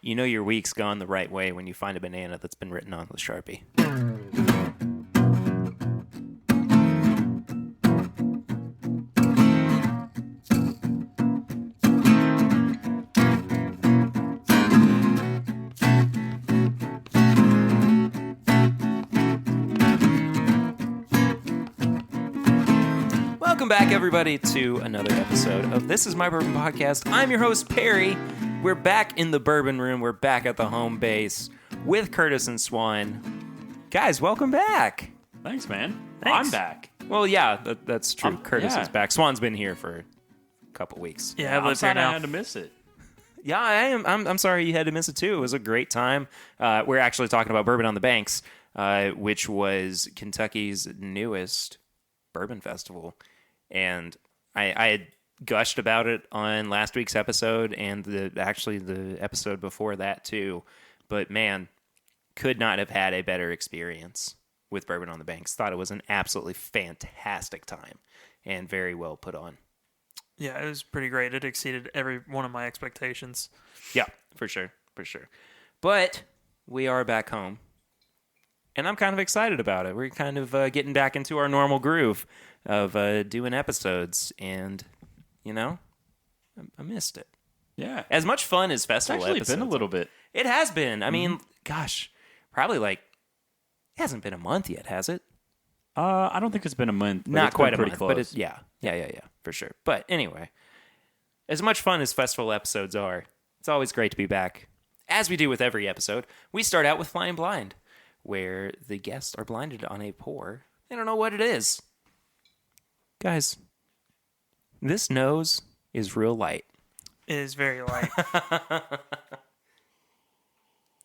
You know your week's gone the right way when you find a banana that's been written on with Sharpie. Welcome back, everybody, to another episode of This Is My Bourbon Podcast. I'm your host, Perry. We're back in the Bourbon Room. We're back at the home base with Curtis and Swan. Guys, welcome back. Thanks, man. Thanks. I'm back. Well, yeah, that's true. Curtis yeah. is back. Swan's been here for a couple weeks. Yeah, I'm lived here sorry I now. had to miss it. Yeah, I am. I'm sorry you had to miss it, too. It was a great time. We're actually talking about Bourbon on the Banks, which was Kentucky's newest bourbon festival. And I had gushed about it on last week's episode and the episode before that too. But man, could not have had a better experience with Bourbon on the Banks. Thought it was an absolutely fantastic time and very well put on. Yeah, it was pretty great. It exceeded every one of my expectations. Yeah, for sure. But we are back home. And I'm kind of excited about it. We're kind of getting back into our normal groove of doing episodes. And, you know, I missed it. Yeah. As much fun as festival It's actually episodes. been a little bit. It has been. I mean, gosh, probably it hasn't been a month yet, has it? I don't think it's been a month. But Not it's quite been a pretty month, close. but it's, yeah, for sure. But anyway, as much fun as festival episodes are, it's always great to be back. As we do with every episode, we start out with Flying Blind, where the guests are blinded on a pour. They don't know what it is. Guys, this nose is real light. It is very light.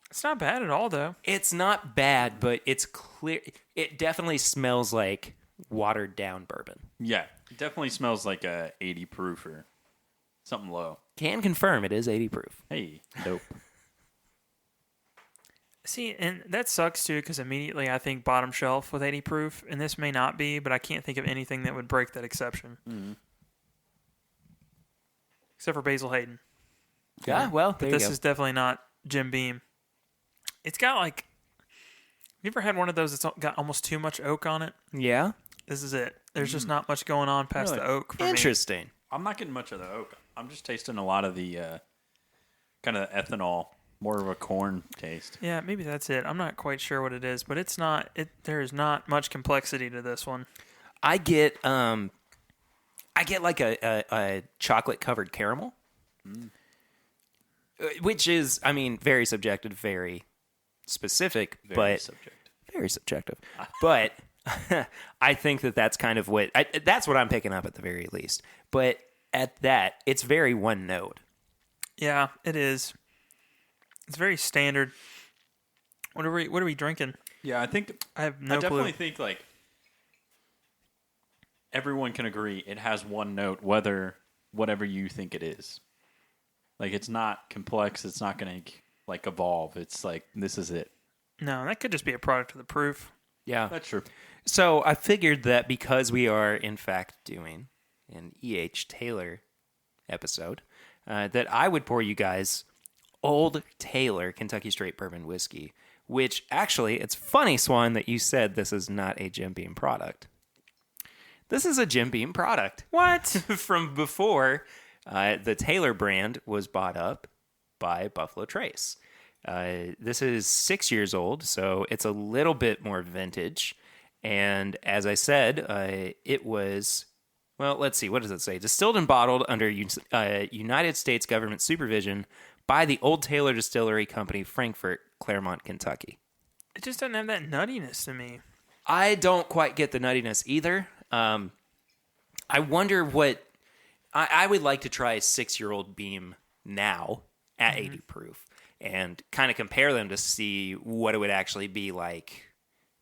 It's not bad at all, though. It's not bad, but it's clear. It definitely smells like watered down bourbon. Yeah. It definitely smells like a 80 proof or something low. Can confirm it is 80 proof. Hey, dope. See, and that sucks, too, because immediately I think bottom shelf with 80 proof, and this may not be, but I can't think of anything that would break that exception. Mm-hmm. Except for Basil Hayden. Yeah, well, there This you go. is definitely not Jim Beam. It's got like... You ever had one of those that's got almost too much oak on it? Yeah? This is it. There's just not much going on past Really? the oak for me. Interesting. I'm not getting much of the oak. I'm just tasting a lot of the kind of ethanol, more of a corn taste. Yeah, maybe that's it. I'm not quite sure what it is, but it's not. There is not much complexity to this one. I get like a chocolate covered caramel, which is, I mean, very subjective, very specific, but very subjective. But I think that's kind of that's what I'm picking up at the very least. But at that, it's very one note. Yeah, it is. It's very standard. What are we drinking? Yeah, I think I have no I definitely clue. think like everyone can agree it has one note, whatever you think it is. Like it's not complex. It's not going to like evolve. It's like this is it. No, that could just be a product of the proof. Yeah. That's true. So I figured that because we are, in fact, doing an E.H. Taylor episode, that I would pour you guys Old Taylor Kentucky Straight Bourbon Whiskey, which actually, it's funny, Swan, that you said this is not a Jim Beam product. This is a Jim Beam product. What? From before the Taylor brand was bought up by Buffalo Trace. This is 6 years old, so it's a little bit more vintage. And as I said, it was, well, let's see, what does it say? Distilled and bottled under United States government supervision by the Old Taylor Distillery Company, Frankfort, Claremont, Kentucky. It just doesn't have that nuttiness to me. I don't quite get the nuttiness either. I wonder what... I would like to try a 6-year-old Beam now at 80 proof and kind of compare them to see what it would actually be like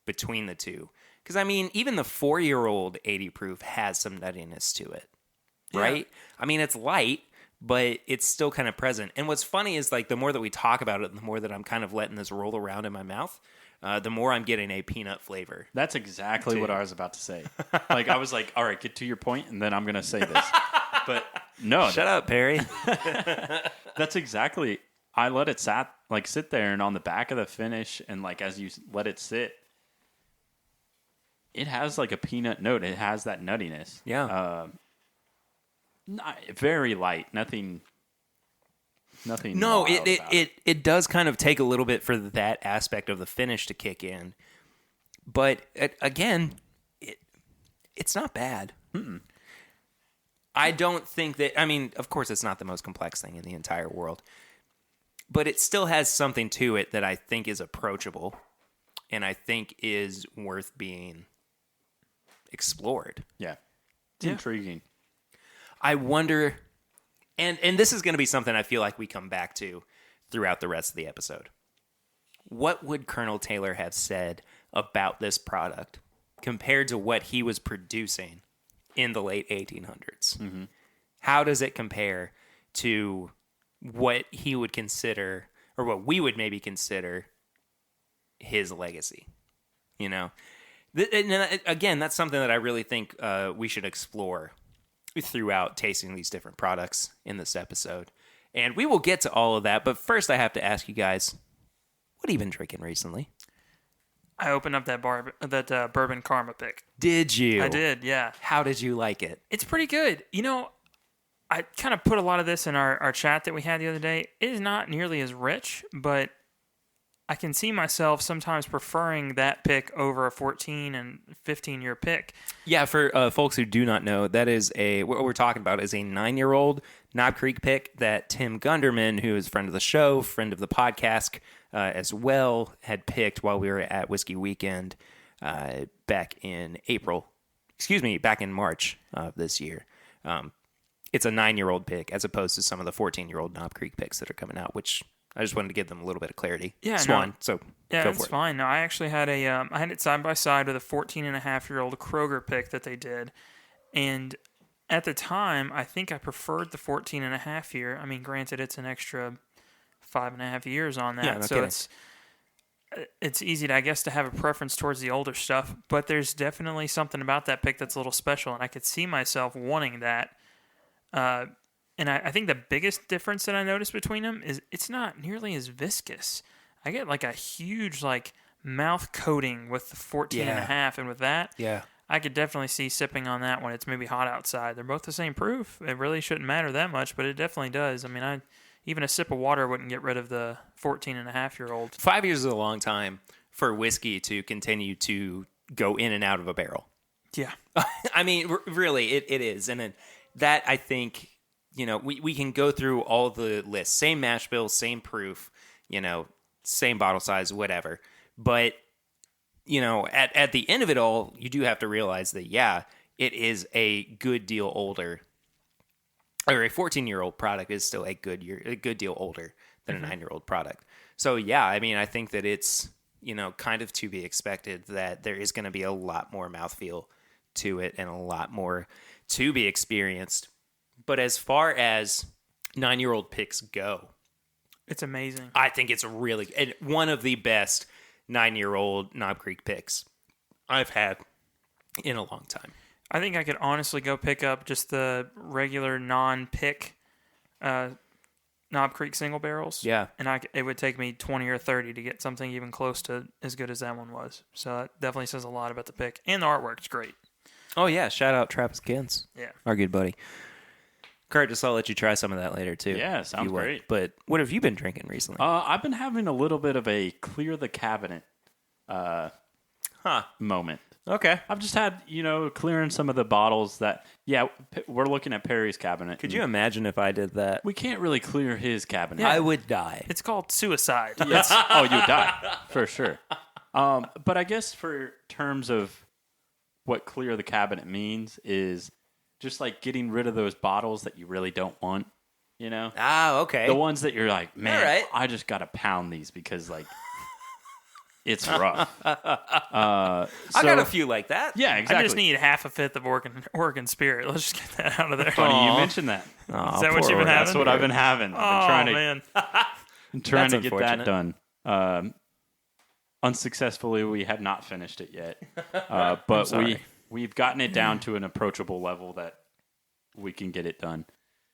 between the two. Because, I mean, even the 4-year-old 80 proof has some nuttiness to it, right? Yeah. I mean, it's light, but it's still kind of present. And what's funny is, like, the more that we talk about it, the more that I'm kind of letting this roll around in my mouth, the more I'm getting a peanut flavor. That's exactly what I was about to say. Like, I was like, all right, get to your point, and then I'm going to say this. But no. Shut up, Perry. That's exactly... I let it sit there, and on the back of the finish, and like as you let it sit, it has like a peanut note. It has that nuttiness. Yeah. Not very light. Nothing. No, wild about it does kind of take a little bit for that aspect of the finish to kick in, but again, it's not bad. I don't think that. I mean, of course, it's not the most complex thing in the entire world, but it still has something to it that I think is approachable, and I think is worth being explored. Yeah, it's intriguing. I wonder, and this is going to be something I feel like we come back to throughout the rest of the episode. What would Colonel Taylor have said about this product compared to what he was producing in the late 1800s? Mm-hmm. How does it compare to what he would consider, or what we would maybe consider, his legacy? You know? And again, that's something that I really think we should explore throughout tasting these different products in this episode. And we will get to all of that, but first I have to ask you guys, what have you been drinking recently? I opened up that bourbon Karma pick. Did you? I did, yeah. How did you like it? It's pretty good. You know, I kind of put a lot of this in our chat that we had the other day. It is not nearly as rich, but I can see myself sometimes preferring that pick over a 14 and 15-year pick. Yeah, for folks who do not know, that is what we're talking about is a 9-year-old Knob Creek pick that Tim Gunderman, who is a friend of the show, friend of the podcast as well, had picked while we were at Whiskey Weekend back in March of this year. It's a 9-year-old pick as opposed to some of the 14-year-old Knob Creek picks that are coming out, which I just wanted to give them a little bit of clarity. Yeah, Swan, no. so yeah, go that's for it. fine. No, I actually had I had it side by side with a 14.5-year-old Kroger pick that they did, and at the time, I think I preferred the 14.5-year. I mean, granted, it's an extra 5.5 years on that, Yeah, no so kidding. it's easy, I guess, to have a preference towards the older stuff. But there's definitely something about that pick that's a little special, and I could see myself wanting that. And I think the biggest difference that I noticed between them is it's not nearly as viscous. I get like a huge mouth coating with the 14.5, and with that, Yeah. I could definitely see sipping on that when it's maybe hot outside. They're both the same proof. It really shouldn't matter that much, but it definitely does. I mean, even a sip of water wouldn't get rid of the 14.5-year-old. 5 years is a long time for whiskey to continue to go in and out of a barrel. Yeah. I mean, really, it is. And then that, I think, we can go through all the lists. Same mash bill, same proof, same bottle size, whatever. But, at the end of it all, you do have to realize that, yeah, it is a good deal older. Or a 14-year-old product is still a good deal older than a 9-year-old product. So, yeah, I mean, I think that it's, kind of to be expected that there is going to be a lot more mouthfeel to it and a lot more to be experienced. But as far as 9-year-old picks go, It's amazing. I think it's really one of the best 9-year-old Knob Creek picks I've had in a long time. I think I could honestly go pick up just the regular non-pick Knob Creek single barrels. Yeah. And it would take me 20 or 30 to get something even close to as good as that one was. So that definitely says a lot about the pick. And the artwork's great. Oh, yeah. Shout out Travis Kins. Yeah. Our good buddy. Curtis, I'll let you try some of that later, too. Yeah, sounds great. But what have you been drinking recently? I've been having a little bit of a clear the cabinet moment. Okay. I've just had, clearing some of the bottles that, we're looking at Perry's cabinet. Could you imagine if I did that? We can't really clear his cabinet. I would die. It's called suicide. Oh, you would die, for sure. But I guess for terms of what clear the cabinet means is just like getting rid of those bottles that you really don't want, Ah, okay. The ones that you're like, man, All right. I just got to pound these because, it's rough. I got a few like that. Yeah, exactly. I just need half a fifth of Oregon Spirit. Let's just get that out of there. Funny you mentioned that. Is that what you've been having? That's what I've been having. Man. I'm trying That's to get that done. Unsuccessfully, we have not finished it yet. But we've gotten it down to an approachable level that we can get it done.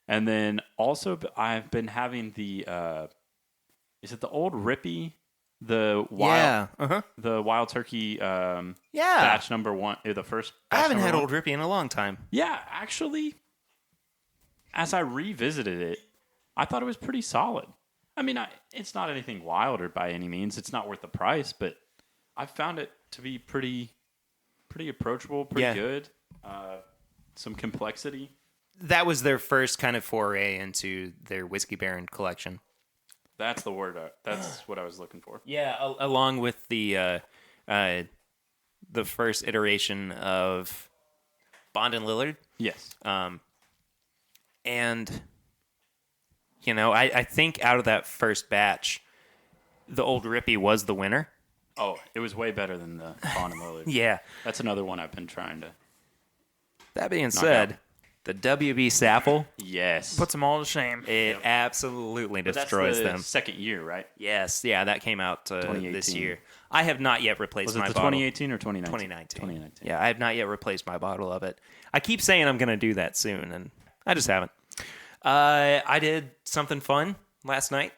And then also, I've been having the is it the Old Rippy, the Wild Turkey Yeah. batch number 1, the first. I batch haven't number had 1? Old Rippy in a long time. Yeah, actually, as I revisited it, I thought it was pretty solid. I mean, it's not anything wilder by any means. It's not worth the price, but I found it to be pretty approachable, pretty good. Some complexity. That was their first kind of foray into their Whiskey Baron collection. That's the word. That's what I was looking for. Yeah, along with the first iteration of Bond and Lillard. Yes. And, you know, I think out of that first batch, the Old Rippy was the winner. Oh, it was way better than the Bond and Lillard. Yeah. That's another one I've been trying to. That being said, the WB Sapple, Yes. Puts them all to shame. it absolutely But destroys that's the them. second year, right? Yes, yeah, that came out this 2018. year. I have not yet replaced Was it my the bottle. 2018 or 2019? 2019. 2019. Yeah, I have not yet replaced my bottle of it. I keep saying I'm going to do that soon, and I just haven't. I did something fun last night.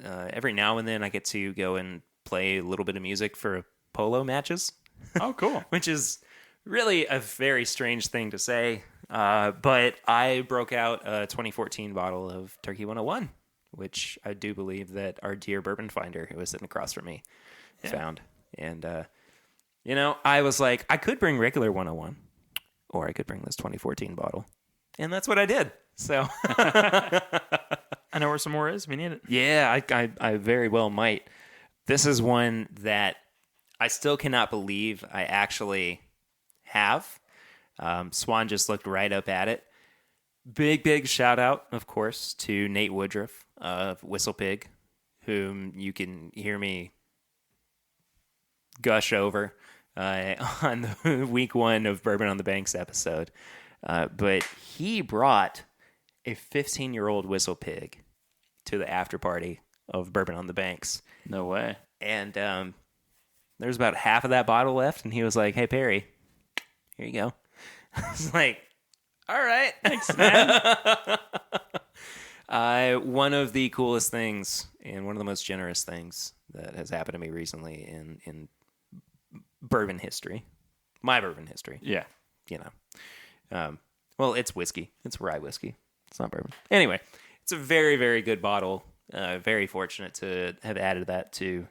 Every now and then I get to go and play a little bit of music for polo matches, Oh, cool. which is really a very strange thing to say. But I broke out a 2014 bottle of Turkey 101, which I do believe that our dear bourbon finder who was sitting across from me found. And, you know, I was like, I could bring regular 101 or I could bring this 2014 bottle. And that's what I did. So, I know where some more is. We need it. yeah, I very well might. This is one that I still cannot believe I actually have. Swan just looked right up at it. Big shout out, of course, to Nate Woodruff of Whistle Pig, whom you can hear me gush over on the week 1 of Bourbon on the Banks episode. But he brought a 15-year-old Whistle Pig to the after party of Bourbon on the Banks. No way. And there's about half of that bottle left, and he was like, "Hey, Perry, here you go." I was like, "All right, thanks, man." One of the coolest things and one of the most generous things that has happened to me recently in bourbon history, my bourbon history. Yeah. You know, well, it's whiskey. It's rye whiskey. It's not bourbon. Anyway, it's a very, very good bottle. Very fortunate to have added that to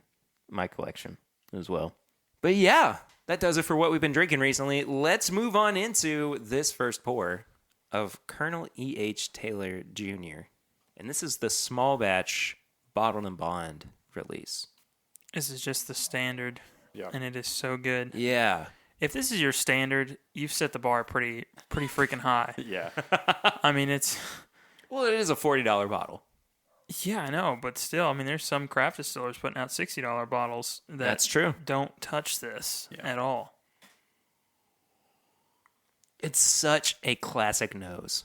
my collection as well. But yeah, that does it for what we've been drinking recently. Let's move on into this first pour of Colonel E.H. Taylor Jr. And this is the small batch Bottled and Bond release. This is just the standard, and it is so good. Yeah. If this is your standard, you've set the bar pretty freaking high. Yeah. I mean, it's... Well, it is a $40 bottle. Yeah, I know, but still, I mean, there's some craft distillers putting out $60 bottles that That's true. don't touch this at all. It's such a classic nose.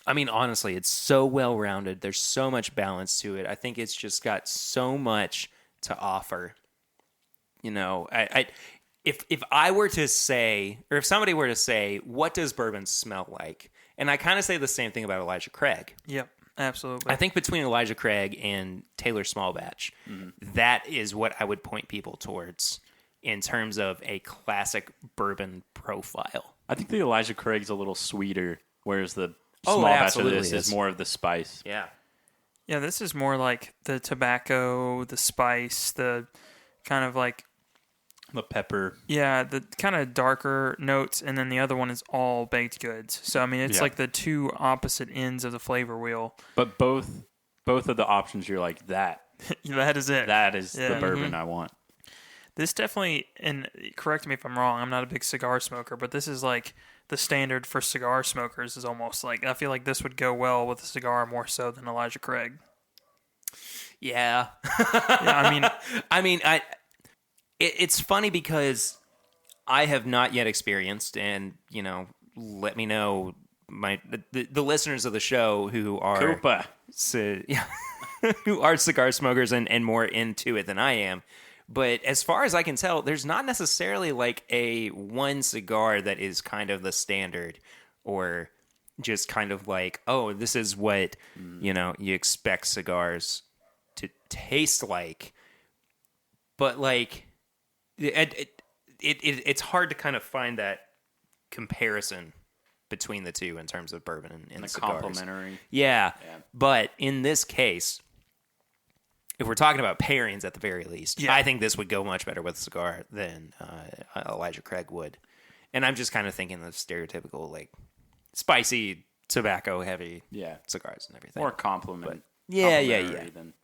I mean, honestly, it's so well-rounded. There's so much balance to it. I think it's just got so much to offer. You know, if I were to say, or if somebody were to say, what does bourbon smell like? And I kind of say the same thing about Elijah Craig. Yep, absolutely. I think between Elijah Craig and Taylor Small Batch, that is what I would point people towards in terms of a classic bourbon profile. I think the Elijah Craig's a little sweeter, whereas the Oh, small it batch of absolutely this is. is more of the spice. Yeah. Yeah, this is more like the tobacco, the spice, the kind of like, The pepper. yeah, the kind of darker notes, and then the other one is all baked goods. So, I mean, it's Yeah. like the two opposite ends of the flavor wheel. But both of the options, you're like, that That is it. is Yeah. the bourbon I want. This definitely, and correct me if I'm wrong, I'm not a big cigar smoker, but this is like the standard for cigar smokers is almost like, I feel like this would go well with a cigar more so than Elijah Craig. Yeah. Yeah, I mean, It's funny because I have not yet experienced, and you know, let me know the listeners of the show who are Koopa. who are cigar smokers and more into it than I am. But as far as I can tell, there's not necessarily like a one cigar that is kind of the standard, or just kind of like, oh, this is what you know you expect cigars to taste like, but like it's hard to kind of find that comparison between the two in terms of bourbon and the cigars. complementary. Yeah, but in this case, if we're talking about pairings at the very least, I think this would go much better with a cigar than Elijah Craig would. And I'm just kind of thinking of stereotypical, like, spicy, tobacco-heavy cigars and everything. More complementary than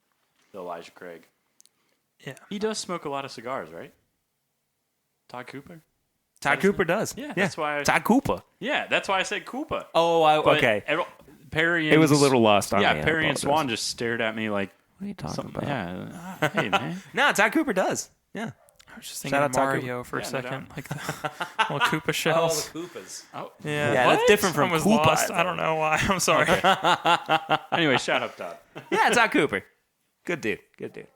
the Elijah Craig. Yeah. He does smoke a lot of cigars, right? Todd Cooper? Todd Cooper does. Yeah, that's why. Todd Cooper. Yeah, that's why I said Koopa. Oh, okay. Perry and It was a little lost on me. Yeah, Perry and Swan just stared at me like, what are you talking about? Yeah. Hey, man. No, Todd Cooper does. Yeah. I was just thinking Shout of out Todd Mario for a second. Like the little Koopa shells. Oh, the Koopas. Oh. Yeah, that's different from I was Koopa. lost. I don't know why. I'm sorry. Anyway, shout out Todd. Yeah, Todd Cooper. Good dude. Good dude.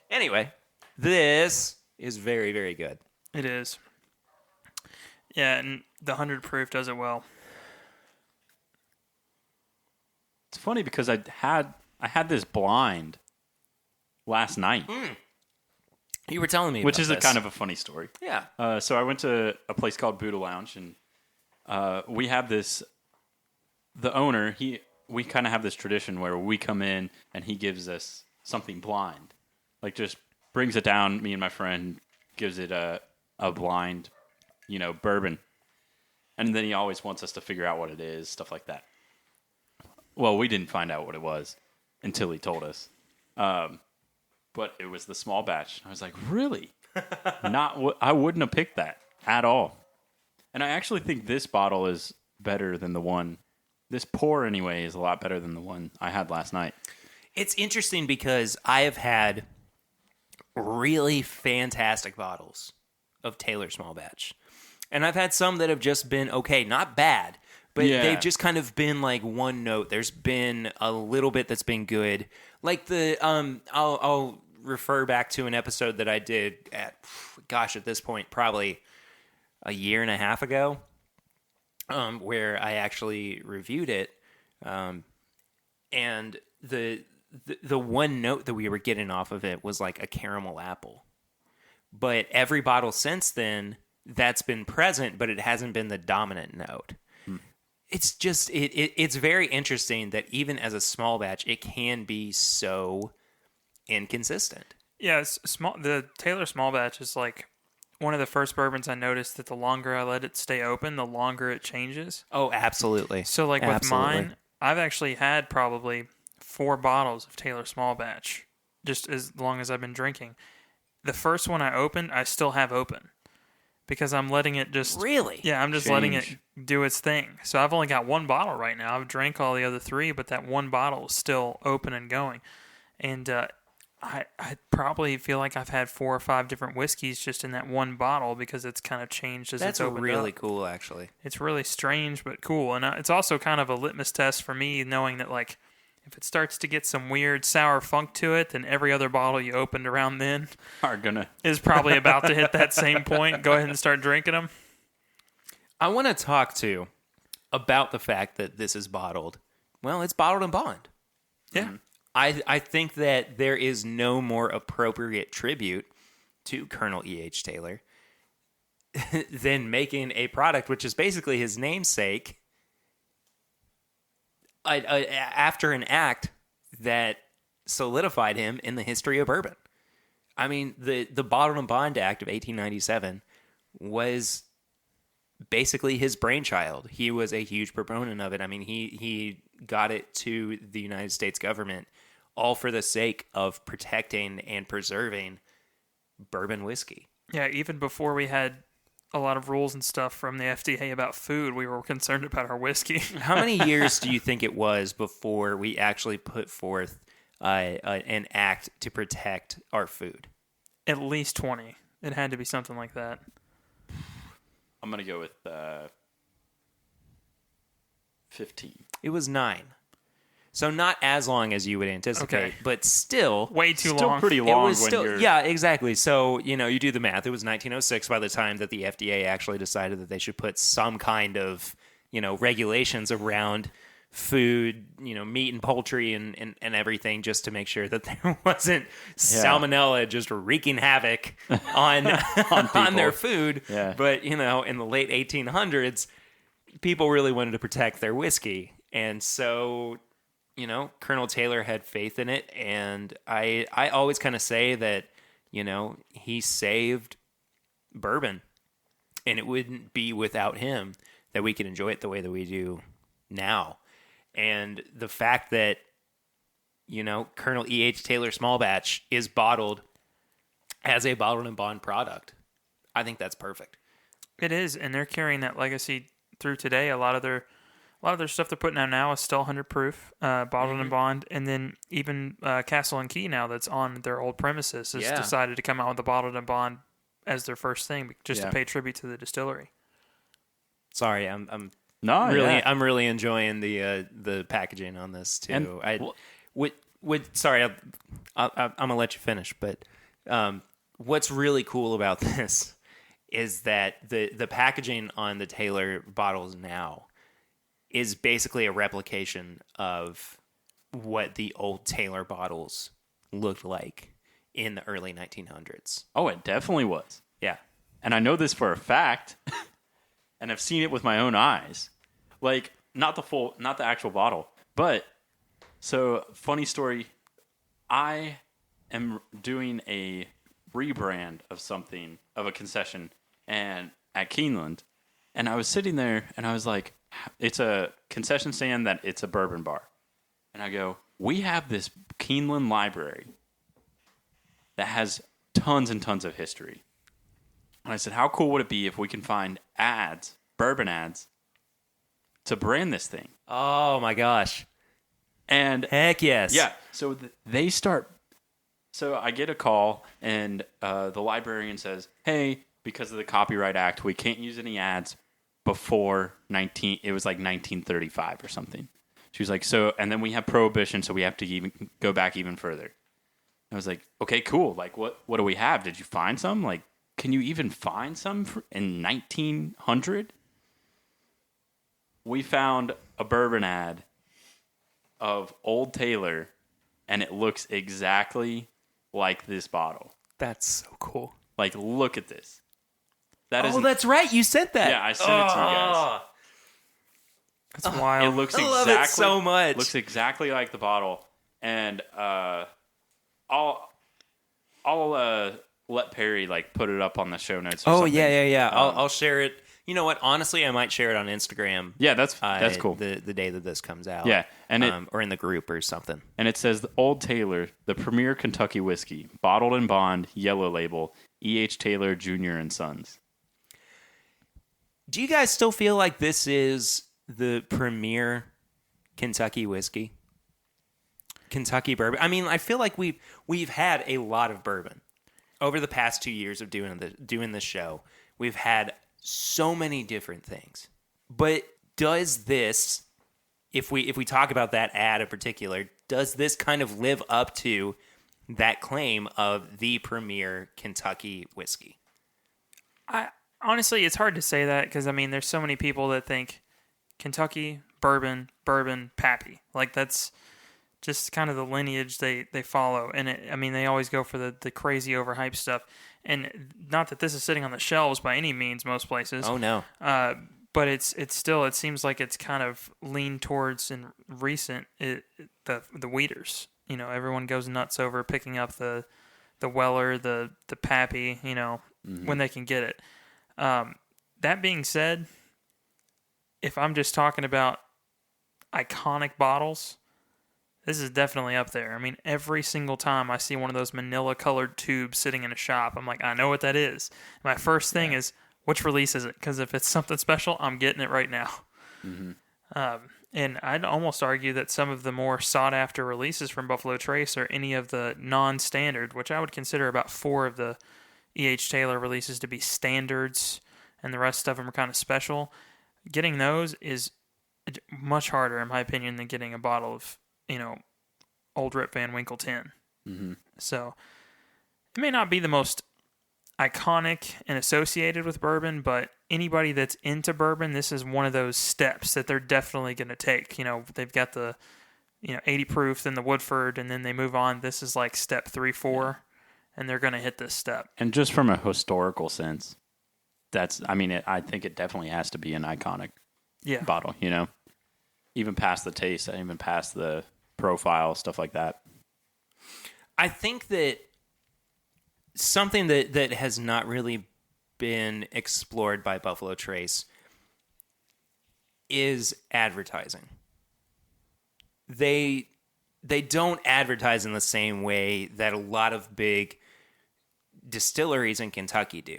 Anyway, this is very, very good. It is. Yeah, and the 100 proof does it well. It's funny because I had this blind last night. You were telling me which about is this. a kind of a funny story. Yeah. So I went to a place called Buddha Lounge, and we have this. The owner, we kind of have this tradition where we come in and he gives us something blind, like just brings it down. Me and my friend gives it a blind, bourbon, and then he always wants us to figure out what it is, stuff like that. Well, we didn't find out what it was until he told us. But it was the small batch. I was like, really? I wouldn't have picked that at all. And I actually think this bottle is better than the one. This pour, anyway, is a lot better than the one I had last night. It's interesting because I have had really fantastic bottles of Taylor Small Batch. And I've had some that have just been okay, not bad, but they've just kind of been like one note. There's been a little bit that's been good. Like I'll refer back to an episode that I did at this point, probably a year and a half ago, where I actually reviewed it. And the one note that we were getting off of it was like a caramel apple. But every bottle since then, that's been present, but it hasn't been the dominant note. It's just it's very interesting that even as a small batch, it can be so inconsistent. Yeah, the Taylor Small Batch is like one of the first bourbons I noticed that the longer I let it stay open, the longer it changes. Oh, absolutely. So like with mine, I've actually had probably 4 bottles of Taylor Small Batch just as long as I've been drinking. The first one I opened, I still have open because I'm letting it just... Really? Yeah, I'm just letting it do its thing. So I've only got 1 bottle right now. I've drank all the other 3, but that 1 bottle is still open and going. And I probably feel like I've had 4 or 5 different whiskeys just in that 1 bottle because it's kind of changed as it's opened up. That's really cool, actually. It's really strange but cool. And it's also kind of a litmus test for me knowing that, like, if it starts to get some weird sour funk to it, then every other bottle you opened around then is probably about to hit that same point. Go ahead and start drinking them. I want to talk to about the fact that this is bottled. Well, it's bottled in bond. Yeah. Mm-hmm. I think that there is no more appropriate tribute to Colonel E.H. Taylor than making a product which is basically his namesake after an act that solidified him in the history of bourbon. I mean, the Bottled and Bond Act of 1897 was basically his brainchild. He was a huge proponent of it. I mean, he got it to the United States government all for the sake of protecting and preserving bourbon whiskey. Yeah, even before we had a lot of rules and stuff from the FDA about food, we were concerned about our whiskey. How many years do you think it was before we actually put forth an act to protect our food? At least 20. It had to be something like that. I'm going to go with 15. It was 9. So not as long as you would anticipate, but still... Way too still long. Pretty long it was when still, you're... Yeah, exactly. So, you do the math. It was 1906 by the time that the FDA actually decided that they should put some kind of, regulations around food, meat and poultry and everything, just to make sure that there wasn't salmonella just wreaking havoc on on their food. Yeah. But in the late 1800s, people really wanted to protect their whiskey, and so Colonel Taylor had faith in it, and I always kind of say that he saved bourbon, and it wouldn't be without him that we could enjoy it the way that we do now. And the fact that, Colonel E.H. Taylor Small Batch is bottled as a bottled and bond product, I think that's perfect. It is, and they're carrying that legacy through today. A lot of their stuff they're putting out now is still 100 proof, bottled and bond, and then even Castle and Key now that's on their old premises has decided to come out with the bottled and bond as their first thing, just to pay tribute to the distillery. Sorry, I'm really enjoying the packaging on this too. Sorry, I'm gonna let you finish, but what's really cool about this is that the packaging on the Taylor bottles now is basically a replication of what the old Taylor bottles looked like in the early 1900s. Oh, it definitely was. Yeah, and I know this for a fact. And I've seen it with my own eyes. Like, not the actual bottle. But, so, funny story. I am doing a rebrand of something, of a concession, and at Keeneland. And I was sitting there, and I was like, it's a concession stand that it's a bourbon bar. And I go, we have this Keeneland library that has tons and tons of history. And I said, how cool would it be if we can find ads, bourbon ads, to brand this thing? Oh, my gosh. And heck yes. Yeah. So they start. So I get a call, and the librarian says, hey, because of the Copyright Act, we can't use any ads before it was like 1935 or something. She was like, so, and then we have Prohibition, so we have to even go back even further. I was like, okay, cool. Like, what do we have? Did you find some? Like, can you even find some in 1900? We found a bourbon ad of Old Taylor, and it looks exactly like this bottle. That's so cool. Like, look at this. That's right. You sent that. Yeah, I sent it to you guys. That's wild. It looks I love it so much. Looks exactly like the bottle, and I'll let Perry put it up on the show notes. Or something. Yeah. I'll share it. You know what? Honestly, I might share it on Instagram. Yeah, that's cool. The day that this comes out. Yeah, and or in the group or something. And it says the Old Taylor, the premier Kentucky whiskey, bottled and bond, yellow label, E.H. Taylor Jr. and Sons. Do you guys still feel like this is the premier Kentucky whiskey? Kentucky bourbon. I mean, I feel like we've had a lot of bourbon over the past 2 years of doing this show. We've had so many different things. But does this, if we talk about that ad in particular, does this kind of live up to that claim of the premier Kentucky whiskey? Honestly, it's hard to say that because, I mean, there's so many people that think Kentucky, bourbon, Pappy. Like, that's just kind of the lineage they follow. And, they always go for the crazy overhyped stuff. And not that this is sitting on the shelves by any means, most places. Oh, no. But it's still, it seems like it's kind of leaned towards in recent, the wheaters. You know, everyone goes nuts over picking up the Weller, the Pappy, when they can get it. That being said, if I'm just talking about iconic bottles, this is definitely up there. I mean, every single time I see one of those manila-colored tubes sitting in a shop, I'm like, I know what that is. My first thing is, which release is it? Because if it's something special, I'm getting it right now. Mm-hmm. And I'd almost argue that some of the more sought-after releases from Buffalo Trace are any of the non-standard, which I would consider about 4 of the E.H. Taylor releases to be standards, and the rest of them are kind of special. Getting those is much harder, in my opinion, than getting a bottle of, Old Rip Van Winkle 10. Mm-hmm. So it may not be the most iconic and associated with bourbon, but, anybody that's into bourbon, this is one of those steps that they're definitely going to take. They've got the 80 proof, then the Woodford, and then they move on. This is like step 3, 4, and they're going to hit this step. And just from a historical sense, I think it definitely has to be an iconic bottle, even past the taste, even past the profile, stuff like that. I think that something that has not really been explored by Buffalo Trace is advertising. They don't advertise in the same way that a lot of big distilleries in Kentucky do.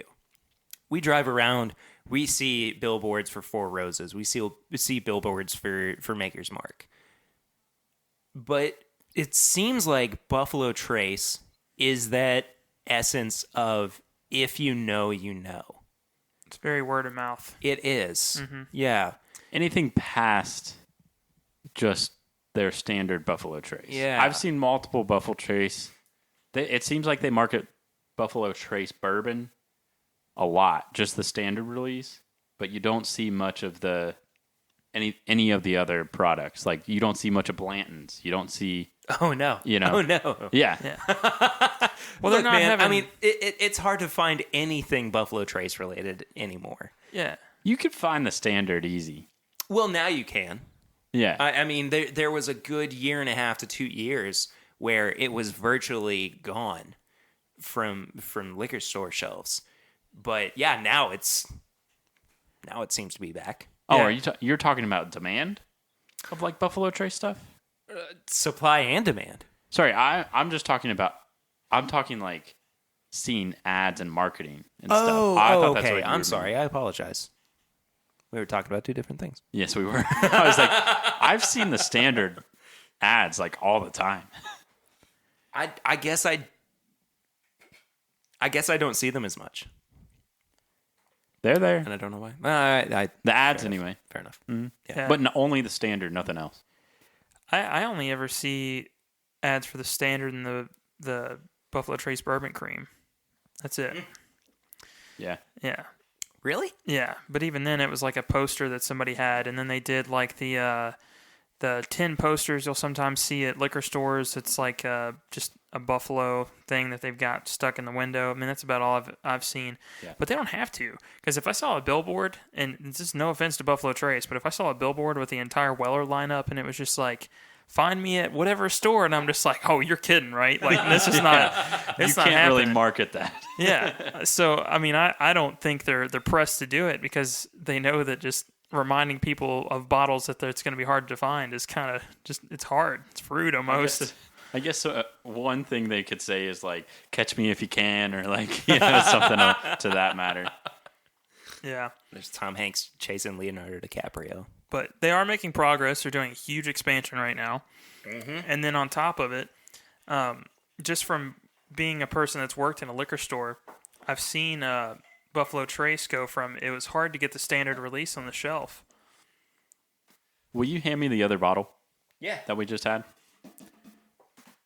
We drive around, we see billboards for Four Roses, we see billboards for Maker's Mark. But it seems like Buffalo Trace is that essence of if you know, you know. It's very word of mouth. It is. Mm-hmm. Yeah. Anything past just their standard Buffalo Trace. Yeah. I've seen multiple Buffalo Trace. It seems like they market Buffalo Trace bourbon a lot, just the standard release, but you don't see much of any of the other products. Like you don't see much of Blanton's. You don't see. Oh no! Oh no! Yeah. Well, look, man. I mean, it's hard to find anything Buffalo Trace related anymore. Yeah. You could find the standard easy. Well, now you can. Yeah. I mean, there was a good 1.5 to 2 years where it was virtually gone from liquor store shelves. But yeah, now it seems to be back. Oh, Yeah. are you're talking about demand of like Buffalo Trace stuff? Supply and demand. Sorry, I'm just talking about. I'm talking like seeing ads and marketing and stuff. I thought that's okay. what you I'm were sorry. I apologize. We were talking about two different things. Yes, we were. I was like, I've seen the standard ads like all the time. I guess I don't see them as much. They're there. And I don't know why. The ads fair anyway. Enough. Fair enough. Mm-hmm. Yeah. But only the standard, nothing else. I only ever see ads for the standard and the Buffalo Trace bourbon cream. That's it. Yeah. Yeah. Really? Yeah. But even then, it was like a poster that somebody had, and then they did like the 10 posters you'll sometimes see at liquor stores. It's like just a buffalo thing that they've got stuck in the window. I mean, that's about all I've seen. Yeah. But they don't have to, because if I saw a billboard, and it's just no offense to Buffalo Trace, but if I saw a billboard with the entire Weller lineup and it was just like, find me at whatever store, and I'm just like, oh, you're kidding, right? Like, this is not. It's you not can't happening. really market that. Yeah. So I mean, I don't think they're pressed to do it, because they know that just reminding people of bottles that it's going to be hard to find is kind of just, it's hard. It's fruit almost. I guess one thing they could say is like, catch me if you can, or like, something to that matter. Yeah. There's Tom Hanks chasing Leonardo DiCaprio. But they are making progress. They're doing a huge expansion right now. Mm-hmm. And then on top of it, just from being a person that's worked in a liquor store, I've seen Buffalo Trace go from, it was hard to get the standard release on the shelf. Will you hand me the other bottle? Yeah. That we just had?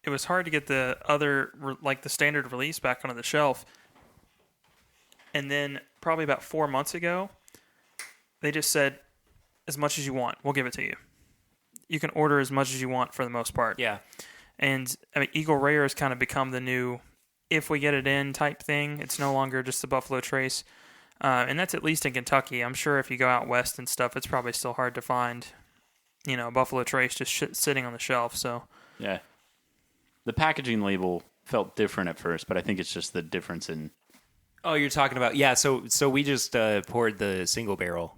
It was hard to get the other, like the standard release back onto the shelf. And then probably about 4 months ago, they just said, as much as you want, we'll give it to you. You can order as much as you want for the most part. Yeah. And I mean, Eagle Rare has kind of become the new, if we get it in type thing. It's no longer just the Buffalo Trace. And that's at least in Kentucky. I'm sure if you go out west and stuff, it's probably still hard to find, Buffalo Trace just sitting on the shelf. So Yeah. The packaging label felt different at first, but I think it's just the difference in... Oh, you're talking about... Yeah, so we just poured the single barrel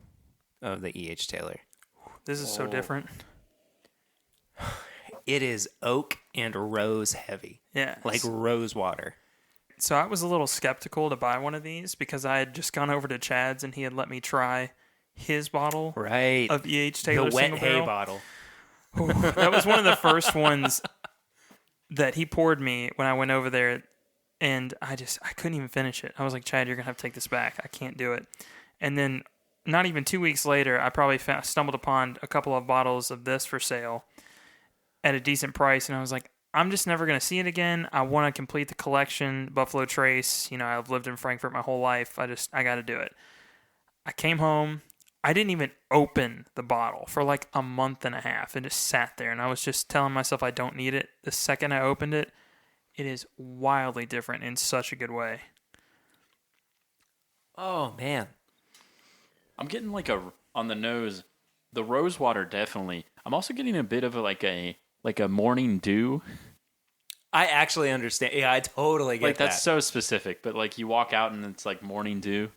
of the E.H. Taylor. this is so different. It is oak and rose heavy. Yeah. Like rose water. So I was a little skeptical to buy one of these, because I had just gone over to Chad's and he had let me try his bottle Right. of E.H. Taylor the wet single hay barrel. bottle. That was one of the first ones that he poured me when I went over there, and I couldn't even finish it. I was like, Chad, you're going to have to take this back. I can't do it. And then not even 2 weeks later, I probably stumbled upon a couple of bottles of this for sale at a decent price, and I was like, I'm just never going to see it again. I want to complete the collection. Buffalo Trace, I've lived in Frankfurt my whole life. I got to do it. I came home. I didn't even open the bottle for like a month and a half. It just sat there, and I was just telling myself I don't need it. The second I opened it, it is wildly different in such a good way. Oh man. I'm getting like on the nose. The rose water definitely. I'm also getting a bit of a morning dew. I actually understand. Yeah, I totally get Like that's that. so specific, but like you walk out and it's like morning dew.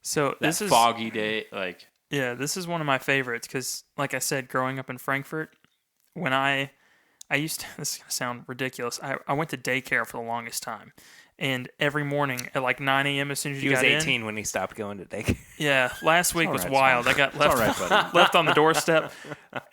So This foggy day, like this is one of my favorites because, like I said, growing up in Frankfurt, when I used to, this is going to sound ridiculous. I went to daycare for the longest time. And every morning at like 9 a.m. as soon as you got in. He was 18 when he stopped going to daycare. Yeah, last week was wild. I got left on the doorstep.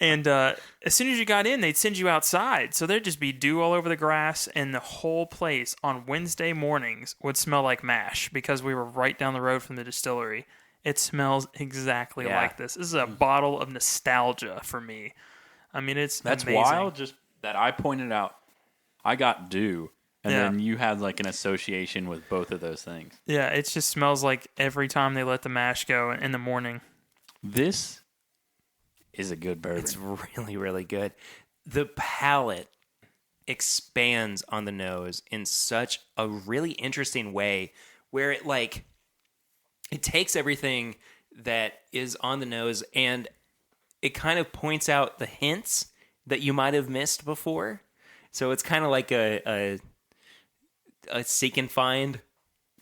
And as soon as you got in, they'd send you outside. So there'd just be dew all over the grass. And the whole place on Wednesday mornings would smell like mash because we were right down the road from the distillery. It smells exactly like this. This is a bottle of nostalgia for me. I mean, that's amazing. wild. Just that I pointed out, I got dew. And then you had like an association with both of those things. Yeah, it just smells like every time they let the mash go in the morning. This is a good bourbon. It's really, really good. The palate expands on the nose in such a really interesting way where it takes everything that is on the nose and it kind of points out the hints that you might have missed before. So it's kind of like a seek and find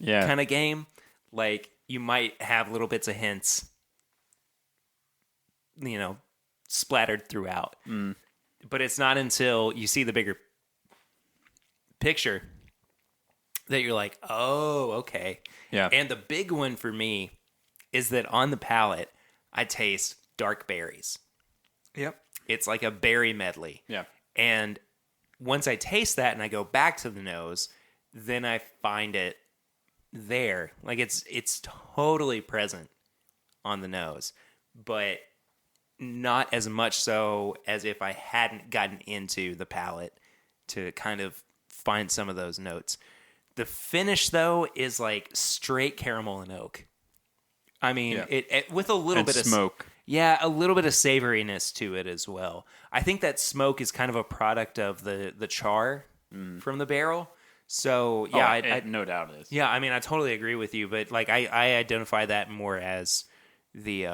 kind of game. Like you might have little bits of hints, splattered throughout. But it's not until you see the bigger picture that you're like, oh, okay. Yeah. And the big one for me is that on the palate, I taste dark berries. Yep. It's like a berry medley. Yeah. And once I taste that and I go back to the nose, then I find it there. Like it's totally present on the nose, but not as much so as if I hadn't gotten into the palate to kind of find some of those notes. The finish, though, is like straight caramel and oak. I mean, it with a little bit of smoke. Yeah, a little bit of savoriness to it as well. I think that smoke is kind of a product of the char from the barrel. So yeah, no doubt it is. Yeah, I mean, I totally agree with you, but like I identify that more as the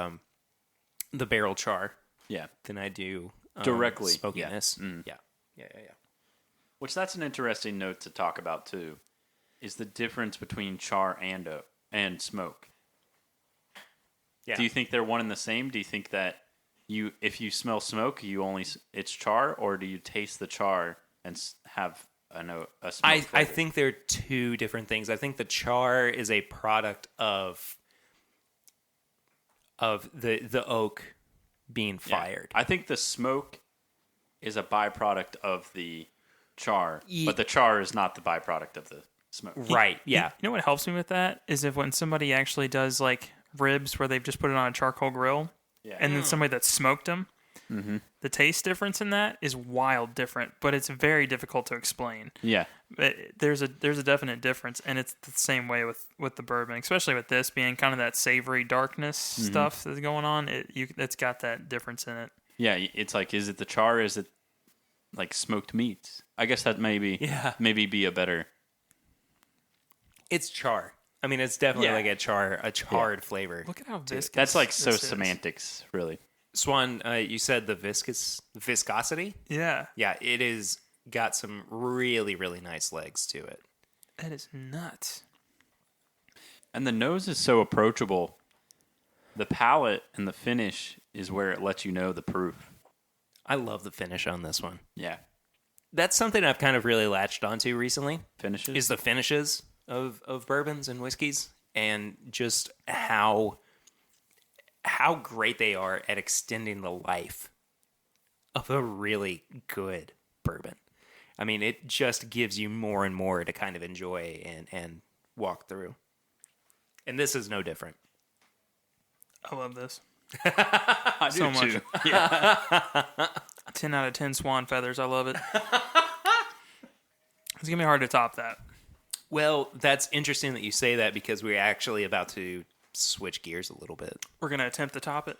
barrel char, than I do directly smokiness. Yeah. Yeah. Which that's an interesting note to talk about too, is the difference between char and smoke. Yeah. Do you think they're one and the same? Do you think that if you smell smoke, it's char, or do you taste the char and have a smoke? I think they're two different things. I think the char is a product of the oak being fired. I think the smoke is a byproduct of the char, but the char is not the byproduct of the smoke. Right, yeah. You know what helps me with that is if when somebody actually does like ribs where they've just put it on a charcoal grill and then somebody that smoked them, the taste difference in that is wild different, but it's very difficult to explain. Yeah. There's a definite difference, and it's the same way with the bourbon, especially with this being kind of that savory darkness stuff that's going on. It's got that difference in it. Yeah, it's like, is it the char? Is it like smoked meats? I guess that maybe be a better. It's char. I mean, it's definitely like a charred flavor. Look at how viscous. That's like so this is. semantics, really. Swan, you said the viscosity? Yeah. Yeah, it is got some really, really nice legs to it. That is nuts. And the nose is so approachable. The palate and the finish is where it lets you know the proof. I love the finish on this one. Yeah. That's something I've kind of really latched onto recently. Finishes? Is the finishes of bourbons and whiskeys, and just how great they are at extending the life of a really good bourbon. I mean, it just gives you more and more to kind of enjoy and walk through. And this is no different. I love this. I do so much. too. 10 out of 10 swan feathers. I love it. It's going to be hard to top that. Well, that's interesting that you say that because we're actually about to switch gears a little bit. We're gonna attempt to top it.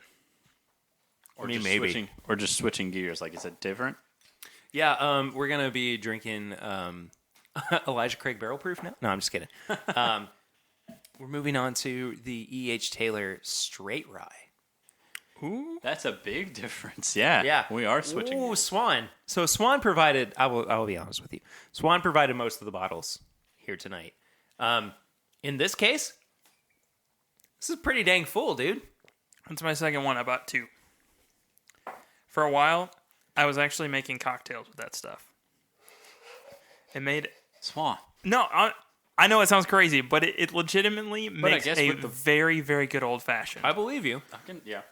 Or mean, just maybe. switching gears. Like, is it different? Yeah, we're gonna be drinking Elijah Craig Barrel Proof now. No, I'm just kidding. We're moving on to the E.H. Taylor Straight Rye. Ooh. That's a big difference. Yeah. Yeah, We are switching. Ooh, gears. Swan. So Swan provided. I will be honest with you. Swan provided most of the bottles here tonight. In this case, this is pretty dang full, dude. That's my second one. I bought 2. For a while, I was actually making cocktails with that stuff. It made Swan. no. I know it sounds crazy, but it legitimately makes guess a with the- very, very good old fashioned. I believe you. Yeah.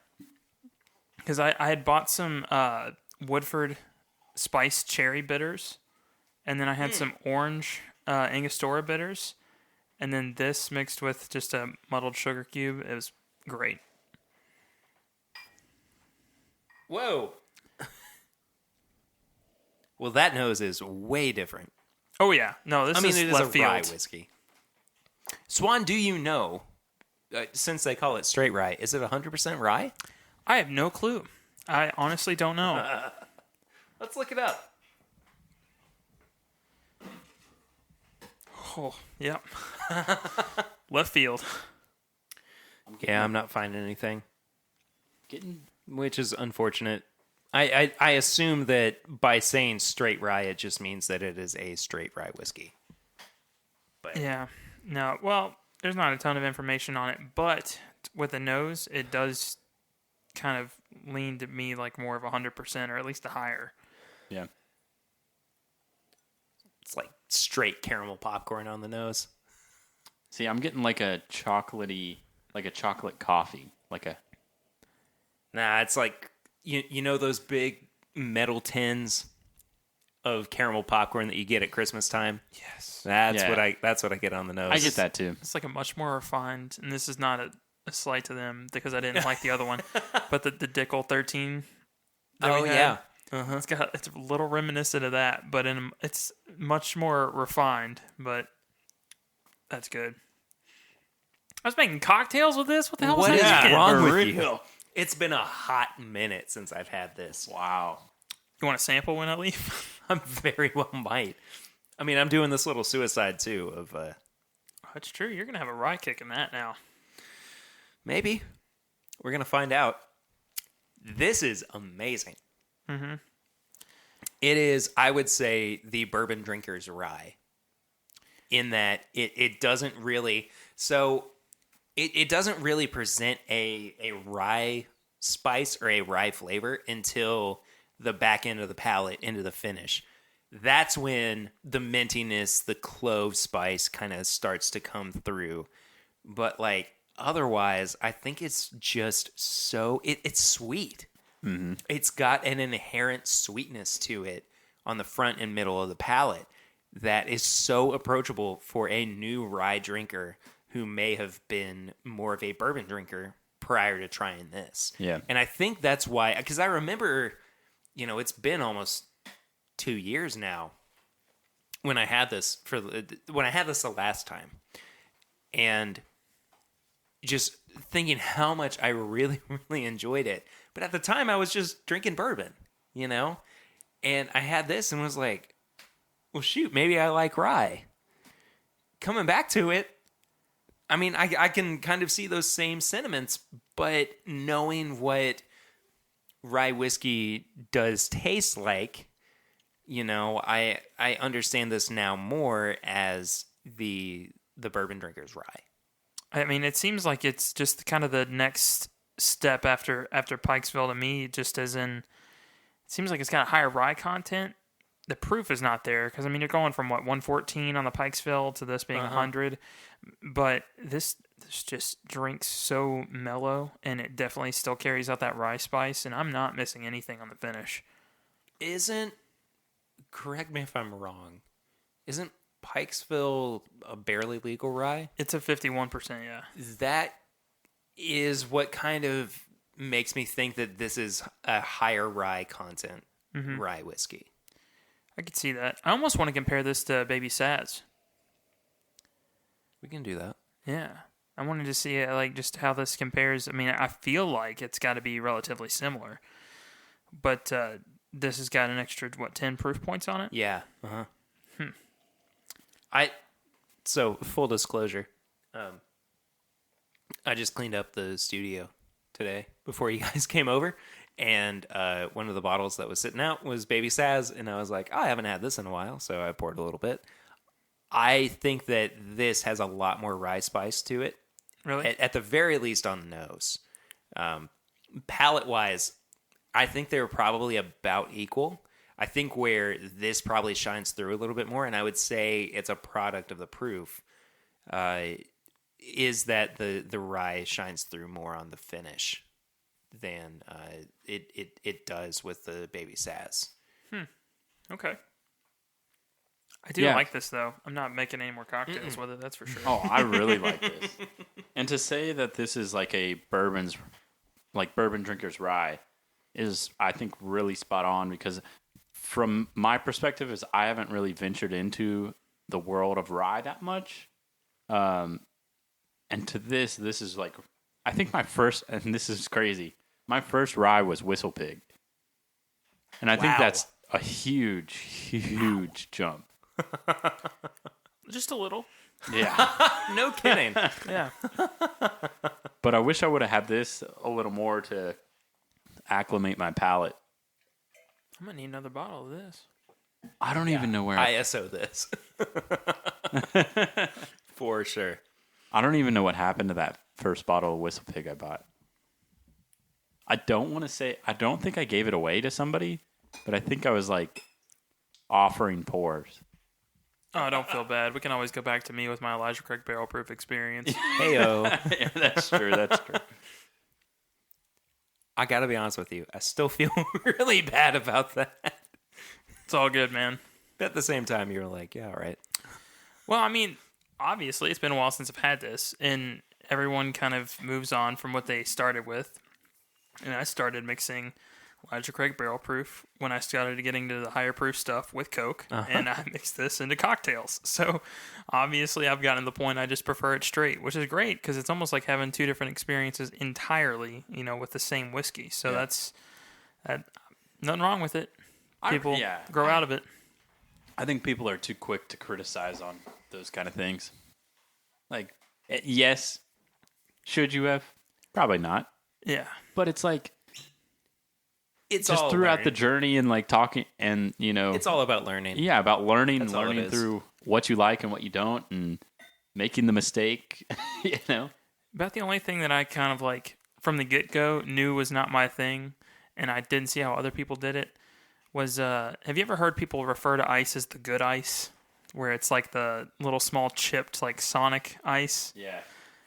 Because I had bought some Woodford spiced cherry bitters, and then I had some orange Angostura bitters, and then this mixed with just a muddled sugar cube. It was great. Whoa. Well, that nose is way different. Oh yeah, no, this I mean, is it is left a rye field. whiskey. Swan, do you know, since they call it straight rye, is it 100% rye? I have no clue. I honestly don't know. Let's look it up. Oh, yep. Left field. Yeah, I'm not finding anything, Getting which is unfortunate. I assume that by saying straight rye, it just means that it is a straight rye whiskey. But Yeah. No. Well, there's not a ton of information on it, but with the nose, it does kind of lean to me like more of 100%, or at least a higher. yeah. it's like straight caramel popcorn on the nose. See, I'm getting like a chocolatey, like a chocolate coffee, like a. Nah, it's like you know those big metal tins of caramel popcorn that you get at Christmas time. Yes. That's Yeah. what I get on the nose. I get that too. It's like a much more refined, and this is not a slight to them because I didn't like the other one, but the Dickel 13. that Oh we had, yeah. it's a little reminiscent of that, but it's much more refined. But that's good. I was making cocktails with this. What the hell was What I is thinking? wrong For with real. you? It's been a hot minute since I've had this. Wow. You want a sample when I leave? I very well might. I mean, I'm doing this little suicide too of That's true. You're gonna have a rye kick in that now. maybe we're gonna find out. This is amazing. Mm-hmm. It is, I would say, the bourbon drinker's rye. In that it doesn't really it doesn't really present a rye spice or a rye flavor until the back end of the palate into the finish. That's when the mintiness, the clove spice kind of starts to come through. But like otherwise, I think it's just it's sweet. Mm-hmm. It's got an inherent sweetness to it on the front and middle of the palate that is so approachable for a new rye drinker who may have been more of a bourbon drinker prior to trying this. Yeah. And I think that's why, because I remember, it's been almost 2 years now when I had this the last time, and just thinking how much I really, really enjoyed it. But at the time, I was just drinking bourbon, and I had this and was like, well, shoot, maybe I like rye. Coming back to it, I mean, I can kind of see those same sentiments, but knowing rye whiskey does taste like, I understand this now more as the bourbon drinker's rye. I mean, it seems like it's just kind of the next step after Pikesville to me, just as in, it seems like it's got a higher rye content. The proof is not there because, I mean, you're going from 114 on the Pikesville to this being 100, but this just drinks so mellow, and it definitely still carries out that rye spice, and I'm not missing anything on the finish. Correct me if I'm wrong, isn't Pikesville a barely legal rye? It's a 51%, yeah. That is what kind of makes me think that this is a higher rye content rye whiskey. I could see that. I almost want to compare this to Baby Saz. We can do that. Yeah. I wanted to see like just how this compares. I mean, I feel like it's got to be relatively similar, but this has got an extra 10 proof points on it. Yeah. Uh huh. So full disclosure, I just cleaned up the studio today before you guys came over, and one of the bottles that was sitting out was Baby Saz, and I was like, oh, I haven't had this in a while, so I poured a little bit. I think that this has a lot more rye spice to it. Really? At the very least on the nose. Palate-wise, I think they're probably about equal. I think where this probably shines through a little bit more, and I would say it's a product of the proof, is that the rye shines through more on the finish than it does with the Baby Saz. Okay. I do like this, though. I'm not making any more cocktails with it, that's for sure. Oh, I really like this. And to say that this is like a bourbon drinker's rye is, I think, really spot on, because from my perspective is I haven't really ventured into the world of rye that much. And to this is like, I think my first, and this is crazy, my first rye was Whistle Pig. And I think that's a huge jump. Just a little. Yeah. No kidding. Yeah. But I wish I would have had this a little more to acclimate my palate. I'm going to need another bottle of this. I don't even know where ISO this. For sure. I don't even know what happened to that first bottle of Whistle Pig I bought. I don't think I gave it away to somebody, but I think I was like offering pours. Oh, don't feel bad. We can always go back to me with my Elijah Craig barrel proof experience. Heyo. Yeah, that's true. I gotta be honest with you. I still feel really bad about that. It's all good, man. But at the same time, you're like, yeah, all right. Well, I mean, obviously, it's been a while since I've had this, and everyone kind of moves on from what they started with. And I started mixing Elijah Craig barrel proof when I started getting to the higher proof stuff with Coke, and I mixed this into cocktails. So obviously I've gotten to the point I just prefer it straight, which is great because it's almost like having two different experiences entirely, with the same whiskey. So that's nothing wrong with it. People grow out of it. I think people are too quick to criticize on those kind of things. Like, yes, should you have? Probably not. Yeah. But it's like, It's just all throughout learning. the journurney and like talking and It's all about learning. Yeah, about learning That's all it learning is. through what you like and what you don't, and making the mistake. About the only thing that I kind of like from the get-go knew was not my thing, and I didn't see how other people did it, was have you ever heard people refer to ice as the good ice, where it's like the little small chipped like Sonic ice? Yeah.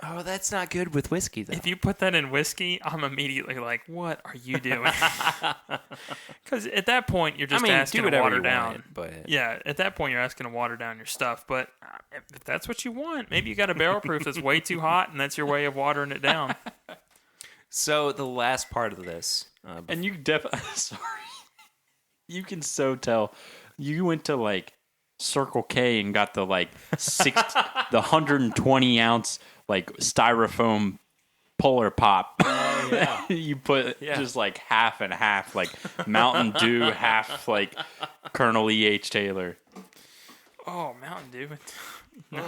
Oh, that's not good with whiskey, though. If you put that in whiskey, I'm immediately like, what are you doing? Because at that point, you're just asking do to whatever water you down. want, but Yeah, at that point, you're asking to water down your stuff. But if that's what you want, maybe you got a barrel proof that's way too hot, and that's your way of watering it down. So the last part of this, And you definitely, sorry, you can so tell. You went to like Circle K and got the like the 120 ounce like styrofoam Polar Pop. Oh, yeah. You put just like half and half, like Mountain Dew, half like Colonel E.H. Taylor. Oh, Mountain Dew. No.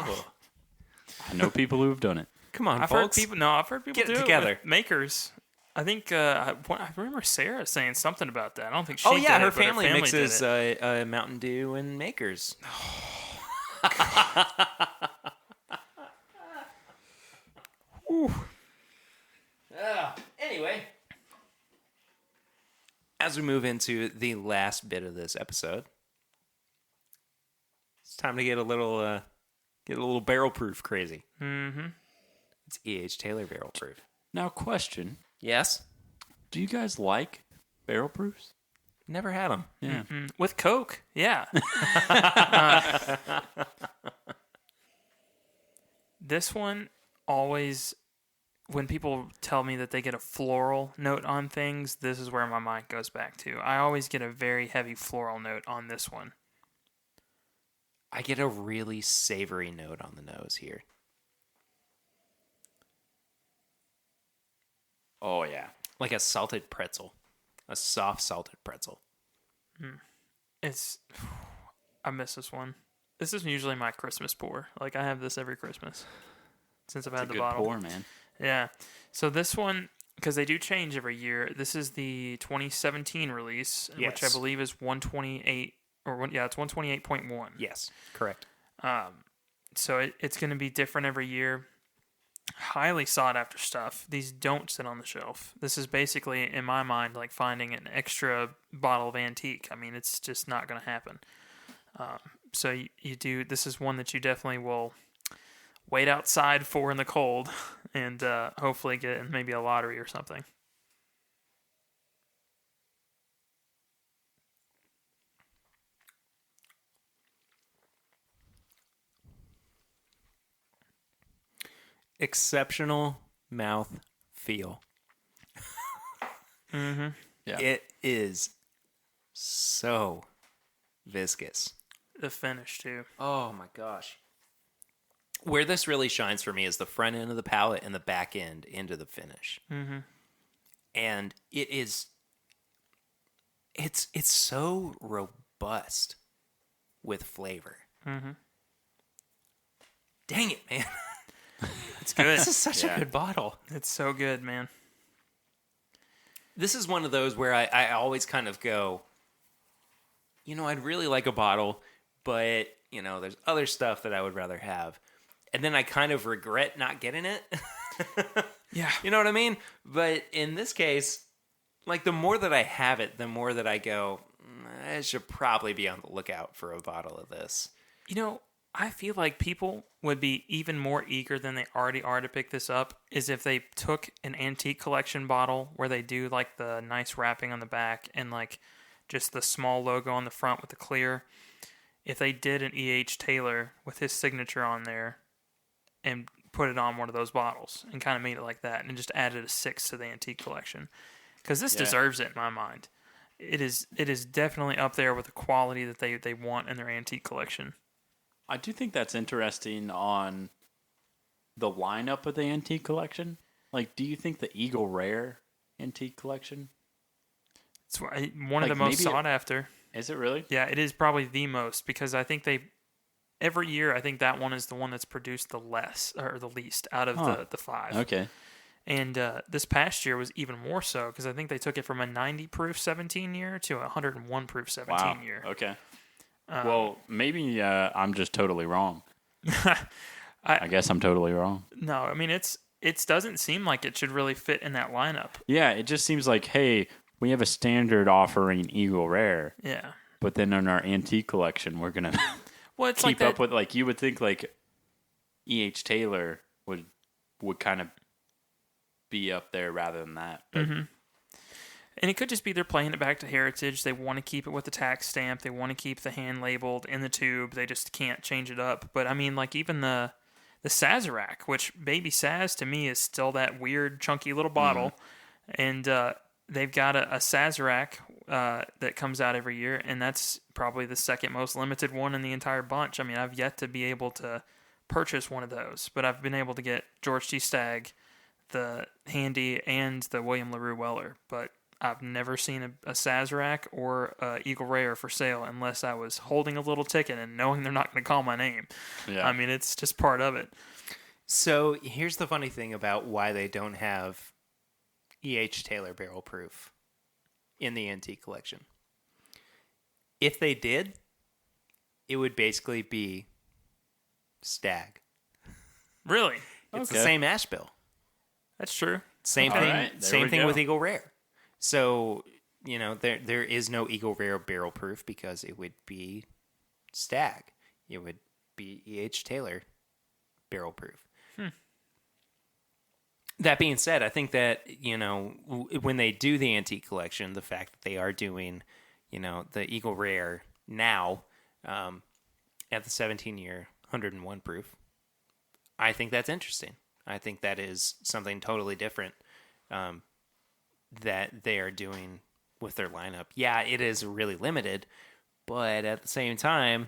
I know people who've done it. Come on, I've heard folks. people Get do it it together. with makers. I think I remember Sarah saying something about that. I don't think she Oh yeah, did her it, but family mixes did it. Mountain Dew and Makers. Anyway, as we move into the last bit of this episode, it's time to get a little barrel proof crazy. Mm-hmm. It's E.H. Taylor barrel proof. Now, question: Yes, do you guys like barrel proofs? never had them. Yeah. With Coke, yeah. This one always, when people tell me that they get a floral note on things, this is where my mind goes back to. I always get a very heavy floral note on this one. I get a really savory note on the nose here. Oh, yeah. Like a salted pretzel, a soft salted pretzel. It's I miss this one. This is usually my Christmas pour. Like I have this every Christmas since I've It's a had the good bottle. pour, man. Yeah. So this one, because they do change every year. This is the 2017 release, which I Yes. believe is 128 it's 128.1. Yes, correct. So it's going to be different every year. Highly sought after stuff. These don't sit on the shelf. This is basically, in my mind, like finding an extra bottle of antique. I mean, it's just not going to happen. So you do. This is one that you definitely will wait outside for in the cold, and hopefully get in maybe a lottery or something. Exceptional mouth feel. Mm-hmm. Yeah. It is so viscous. The finish too. Oh my gosh. Where this really shines for me is the front end of the palate and the back end into the finish. Mm-hmm. And it's so robust with flavor. Mm-hmm. Dang it, man. It's good. This is such a good bottle. It's so good, man. This is one of those where I always kind of go, I'd really like a bottle, but, there's other stuff that I would rather have. And then I kind of regret not getting it. Yeah. You know what I mean? But in this case, like the more that I have it, the more that I go, I should probably be on the lookout for a bottle of this. I feel like people would be even more eager than they already are to pick this up is if they took an antique collection bottle where they do like the nice wrapping on the back and like just the small logo on the front with the clear. If they did an E.H. Taylor with his signature on there and put it on one of those bottles and kind of made it like that and just added a 6 to the antique collection. Because this deserves it in my mind. It is definitely up there with the quality that they want in their antique collection. I do think that's interesting on the lineup of the antique collection. Like, do you think the Eagle Rare antique collection? It's one of Like, the most maybe sought after. Is it really? Yeah, it is probably the most because I think every year I think that one is the one that's produced the least out of the 5. Okay. And this past year was even more so because I think they took it from a 90 proof 17 year to a 101 proof 17 year. Okay. Well, maybe I'm just totally wrong. I guess I'm totally wrong. No, I mean it doesn't seem like it should really fit in that lineup. Yeah, it just seems like, hey, we have a standard offering Eagle Rare, Yeah. but then in our antique collection, we're gonna Well, it's keep like up with, like, you would think like E.H. Taylor would kind of be up there rather than that. But And it could just be they're playing it back to heritage. They want to keep it with the tax stamp. They want to keep the hand labeled in the tube. They just can't change it up. But I mean, like even the Sazerac, which Baby Saz to me is still that weird chunky little bottle, and they've got a Sazerac that comes out every year, and that's probably the second most limited one in the entire bunch. I mean, I've yet to be able to purchase one of those, but I've been able to get George T. Stagg, the Handy, and the William LaRue Weller, but I've never seen a Sazerac or a Eagle Rare for sale unless I was holding a little ticket and knowing they're not going to call my name. yeah, I mean, it's just part of it. So here's the funny thing about why they don't have E.H. Taylor barrel proof in the antique collection. If they did, it would basically be Stag. Really? It's Okay. the same ash bill. That's true. Same All thing. right, there Same we thing go. with Eagle Rare. So there is no Eagle Rare barrel proof because it would be Stag. It would be E.H. Taylor barrel proof. That being said, I think that when they do the antique collection, the fact that they are doing the Eagle Rare now at the 17-year 101 proof, I think that's interesting. I think that is something totally different that they are doing with their lineup. Yeah, it is really limited, but at the same time,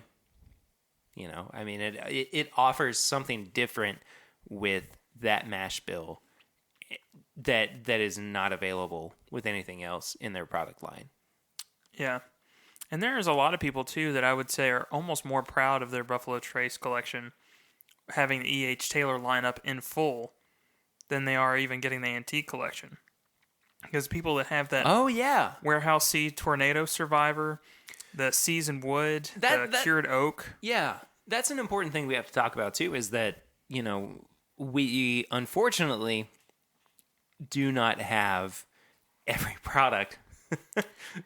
it offers something different with that mash bill that is not available with anything else in their product line. Yeah. And there's a lot of people, too, that I would say are almost more proud of their Buffalo Trace collection, having the E.H. Taylor lineup in full, than they are even getting the antique collection. Because people that have that Oh, yeah. Warehouse C Tornado Survivor, the seasoned wood, the cured oak. Yeah. That's an important thing we have to talk about, too, is that, we unfortunately do not have every product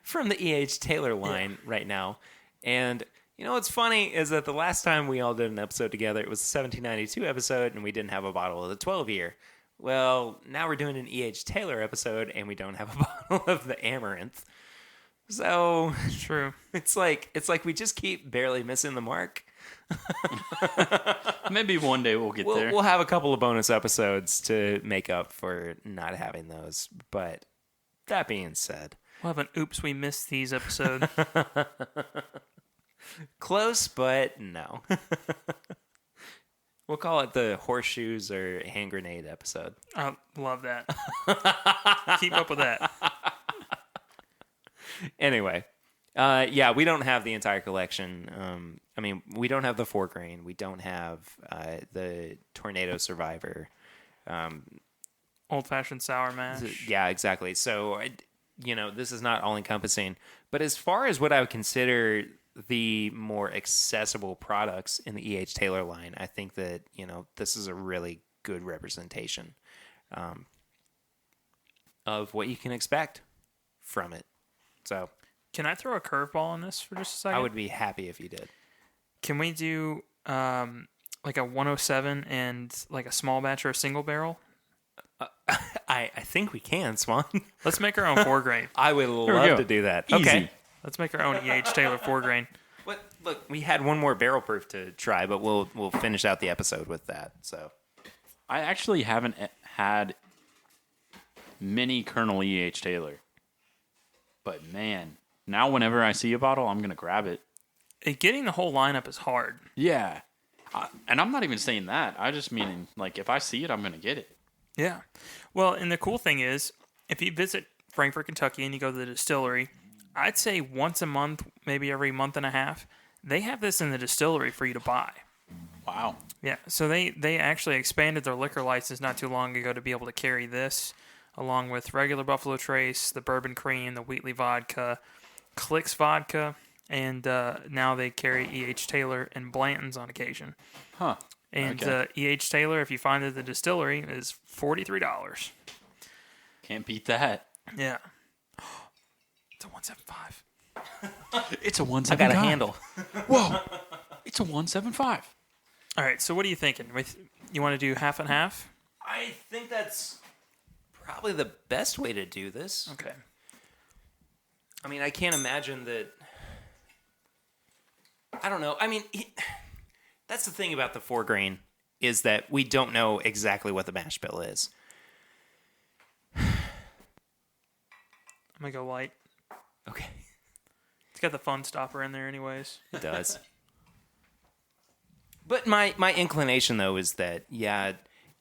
from the E.H. Taylor line right now. And what's funny is that the last time we all did an episode together, it was the 1792 episode, and we didn't have a bottle of the 12-year. Well, now we're doing an E.H. Taylor episode, and we don't have a bottle of the Amaranth. So It's true. it's like we just keep barely missing the mark. Maybe one day we'll get there. We'll have a couple of bonus episodes to make up for not having those. But that being said, We'll have an oops, we missed these episode. close, but no. We'll call it the horseshoes or hand grenade episode. I love that. Keep up with that. Anyway, we don't have the entire collection. We don't have the 4-grain. We don't have the Tornado Survivor. Old-fashioned sour mash. Yeah, exactly. So, this is not all-encompassing. But as far as what I would consider the more accessible products in the E.H. Taylor line, I think that, this is a really good representation of what you can expect from it. So, Can I throw a curveball on this for just a second? I would be happy if you did. Can we do like a 107 and like a small batch or a single barrel? I think we can, Swan. Let's make our own 4-grain. I would we love go. to do that. Easy. Okay. Let's make our own E.H. Taylor 4-grain. But look, we had one more barrel proof to try, but we'll finish out the episode with that. So I actually haven't had many Colonel E.H. Taylor. But man, now whenever I see a bottle, I'm going to grab it. Getting the whole lineup is hard. Yeah. And I'm not even saying that. I just mean, like, if I see it, I'm going to get it. Yeah. Well, and the cool thing is, if you visit Frankfort, Kentucky, and you go to the distillery, I'd say once a month, maybe every month and a half, they have this in the distillery for you to buy. Wow. Yeah, so they actually expanded their liquor license not too long ago to be able to carry this, along with regular Buffalo Trace, the Bourbon Cream, the Wheatley Vodka, Click's Vodka, and now they carry E.H. Taylor and Blanton's on occasion. Huh. And Okay. E.H. Taylor, if you find it at the distillery, is $43. Can't beat that. Yeah. It's a 175. It's a 175. I got a handle. Whoa. It's a 175. All right, so what are you thinking? You want to do half and half? I think that's probably the best way to do this. Okay. I mean, I can't imagine that. I don't know. I mean, that's the thing about the 4-grain is that we don't know exactly what the mash bill is. I'm going to go light. Okay. It's got the fun stopper in there anyways. It does. But my inclination, though, is that,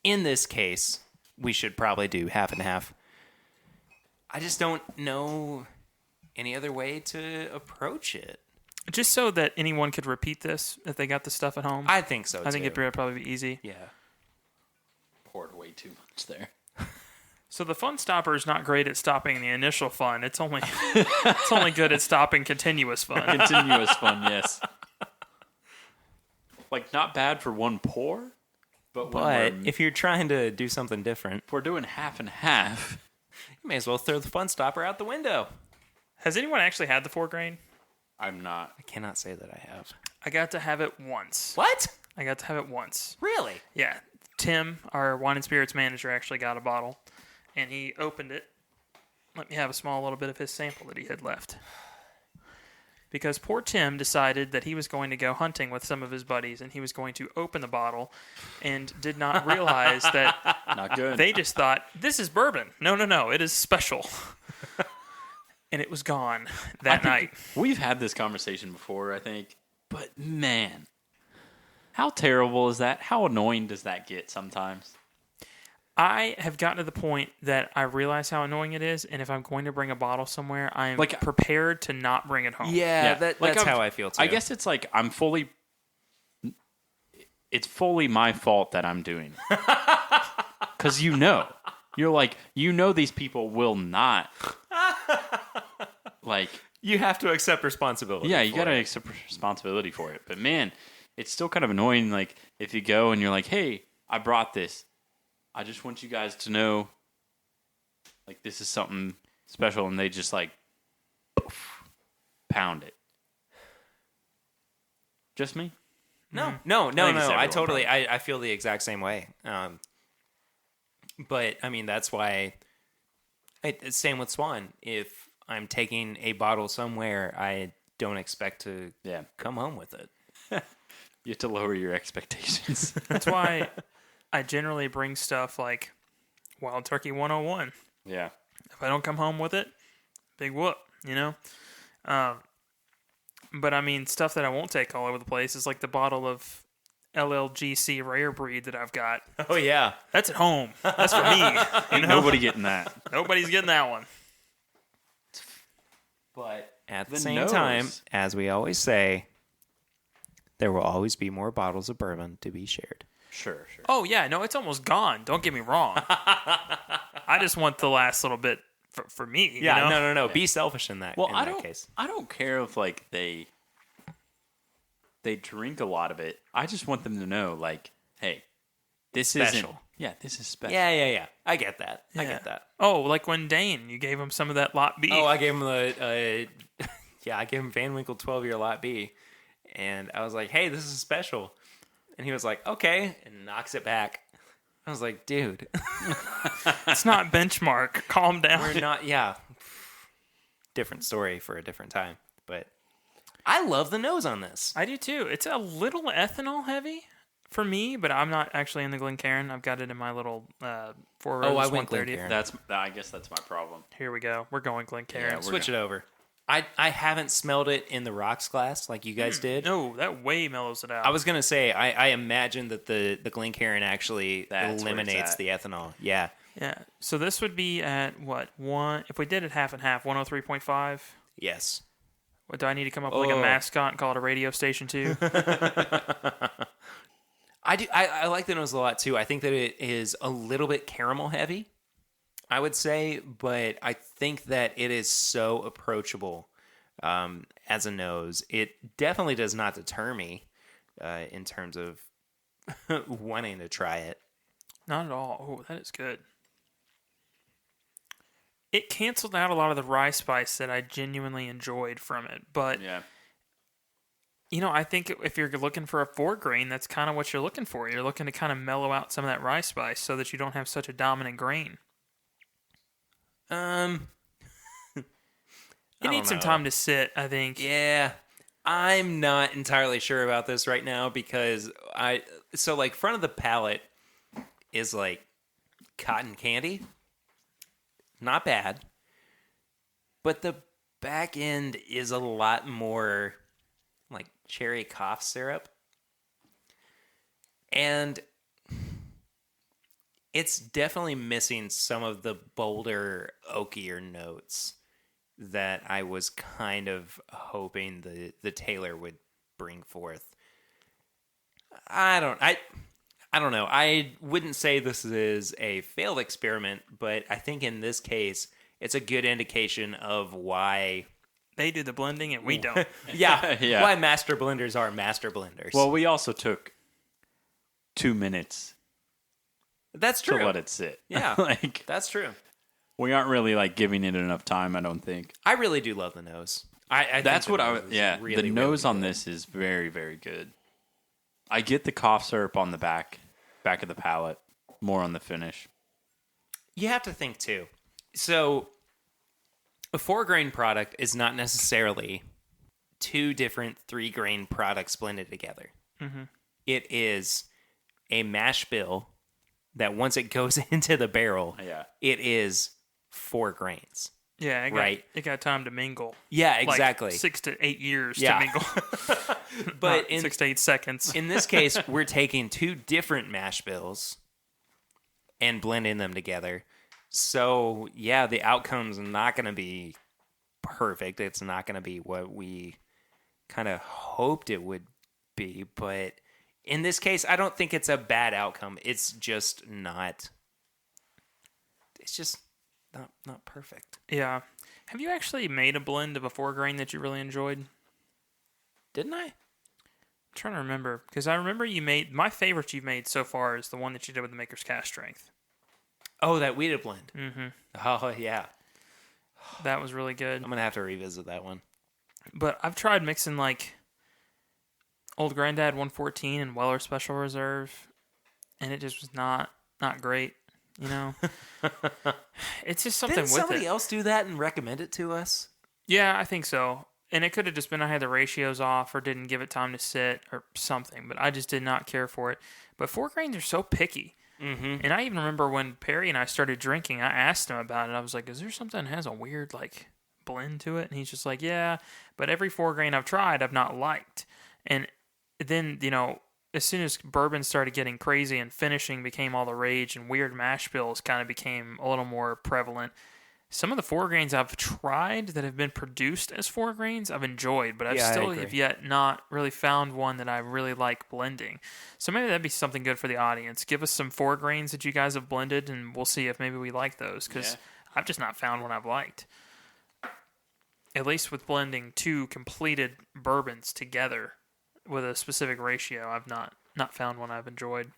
in this case, we should probably do half and half. I just don't know any other way to approach it. Just so that anyone could repeat this if they got the stuff at home. I think so, I think too. it'd probably be easy. Yeah. Poured way too much there. So the fun stopper is not great at stopping the initial fun. It's only good at stopping continuous fun. Continuous fun, yes. Like, not bad for one pour, but But if you're trying to do something different, if we're doing half and half, you may as well throw the fun stopper out the window. Has anyone actually had the 4-grain? I'm not. I cannot say that I have. I got to have it once. What? I got to have it once. Really? Yeah. Tim, our wine and spirits manager, actually got a bottle, and he opened it. Let me have a small little bit of his sample that he had left. Because poor Tim decided that he was going to go hunting with some of his buddies, and he was going to open the bottle and did not realize that Not good. they just thought, this is bourbon. No, it is special. And it was gone that night. We've had this conversation before, I think. But man, how terrible is that? How annoying does that get sometimes? I have gotten to the point that I realize how annoying it is, and if I'm going to bring a bottle somewhere, I am Like- prepared to not bring it home. Yeah, Like, that's how I feel too. I guess it's like it's fully my fault that I'm doing it. Because you're like, these people will not, like, you have to accept responsibility. yeah, you for got to it. accept responsibility for it. But man, it's still kind of annoying. Like, if you go and you're like, hey, I brought this. I just want you guys to know, like, this is something special. And they just, like, poof, pound it. Just me? No. think it's I everyone, totally, I feel the exact same way. But I mean, that's why. It's same with Swan. If I'm taking a bottle somewhere, I don't expect to Yeah. come home with it. You have to lower your expectations. That's why I generally bring stuff like Wild Turkey 101. Yeah. If I don't come home with it, big whoop, you know? But I mean, stuff that I won't take all over the place is like the bottle of LLGC rare breed that I've got. Oh yeah, That's at home. That's for me. You know? Nobody getting that. Nobody's getting that one. but at the The same nose. time, as we always say, there will always be more bottles of bourbon to be shared. Sure. Oh, yeah. No, it's almost gone. Don't get me wrong. I just want the last little bit for me. Yeah, you know? no. Be selfish in that. Well, in I that don't. case. I don't care if like they drink a lot of it. I just want them to know, like, hey, this Special. isn't. Yeah, this is special. Yeah. I get that. I Yeah. get that. Oh, like when Dane, you gave him some of that lot B. Oh, I gave him I gave him Van Winkle 12-year lot B, and I was like, hey, this is special, and he was like, okay, and knocks it back. I was like, dude, It's not benchmark. Calm down. we're not. Yeah, different story for a different time, but I love the nose on this. I do too. It's a little ethanol heavy for me, but I'm not actually in the Glencairn. I've got it in my little Four Roses I went 130th. Glencairn. I guess that's my problem. Here we go. We're going Glencairn. Yeah, Switch it over. I haven't smelled it in the rocks glass like you guys did. No, that way mellows it out. I was gonna say I imagine that the Glencairn actually That's where it's eliminates at. the ethanol. Yeah. Yeah. So this would be at what? One if we did it half and half, 103.5. Yes. What do I need to come up with like a mascot and call it a radio station too? I do. I like the nose a lot too. I think that it is a little bit caramel heavy, I would say, but I think that it is so approachable as a nose. It definitely does not deter me in terms of wanting to try it. Not at all. Oh, that is good. It canceled out a lot of the rye spice that I genuinely enjoyed from it, but Yeah. you know, I think if you're looking for a 4-grain, that's kind of what you're looking for. You're looking to kind of mellow out some of that rye spice so that you don't have such a dominant grain. I It don't needs some know. time to sit, I think. Yeah. I'm not entirely sure about this right now because like front of the palate is like cotton candy. Not bad. But the back end is a lot more like cherry cough syrup. And it's definitely missing some of the bolder, oakier notes that I was kind of hoping the Taylor would bring forth. I don't know. I wouldn't say this is a failed experiment, but I think in this case, it's a good indication of why. They do the blending and we don't. Yeah, Yeah. why master blenders are master blenders. Well, we also took 2 minutes that's true. to let it sit. Yeah. Like, That's true. we aren't really like giving it enough time, I don't think. I really do love the nose. I think That's the what nose is yeah, really, the nose really on good. this is very, very good. I get the cough syrup on the back of the palate, more on the finish. You have to think too. So, a 4-grain product is not necessarily 2 different 3-grain products blended together. Mm-hmm. It is a mash bill that once it goes into the barrel, Yeah. it is 4 grains. Yeah, Right. It got time to mingle. Yeah, Like exactly. 6 to 8 years Yeah. to mingle. But Not 6 to 8 seconds. in this case, we're taking 2 different mash bills and blending them together. So, yeah, the outcome's not going to be perfect. It's not going to be what we kind of hoped it would be. But in this case, I don't think it's a bad outcome. It's just not perfect. Yeah. Have you actually made a blend of a 4-grain that you really enjoyed? Didn't I? I'm trying to remember. Because I remember you made... My favorite you've made so far is the one that you did with the Maker's Cast Strength. Oh, that wheated blend. Mm-hmm. Oh, yeah. That was really good. I'm going to have to revisit that one. But I've tried mixing like Old Granddad 114 and Weller Special Reserve, and it just was not great. You know, it's just something Didn't with somebody it. else do that and recommend it to us? Yeah, I think so. And it could have just been I had the ratios off or didn't give it time to sit or something, but I just did not care for it. But 4-grains are so picky. Mm-hmm. And I even remember when Perry and I started drinking, I asked him about it. I was like, is there something that has a weird, like, blend to it? And he's just like, yeah, but every 4-grain I've tried, I've not liked. And then, you know, as soon as bourbon started getting crazy and finishing became all the rage and weird mash bills kind of became a little more prevalent, some of the 4-grains I've tried that have been produced as 4-grains I've enjoyed, but I have yet not really found one that I really like blending. So maybe that'd be something good for the audience. Give us some 4-grains that you guys have blended, and we'll see if maybe we like those, because I've just not found one I've liked. At least with blending 2 completed bourbons together with a specific ratio, I've not found one I've enjoyed.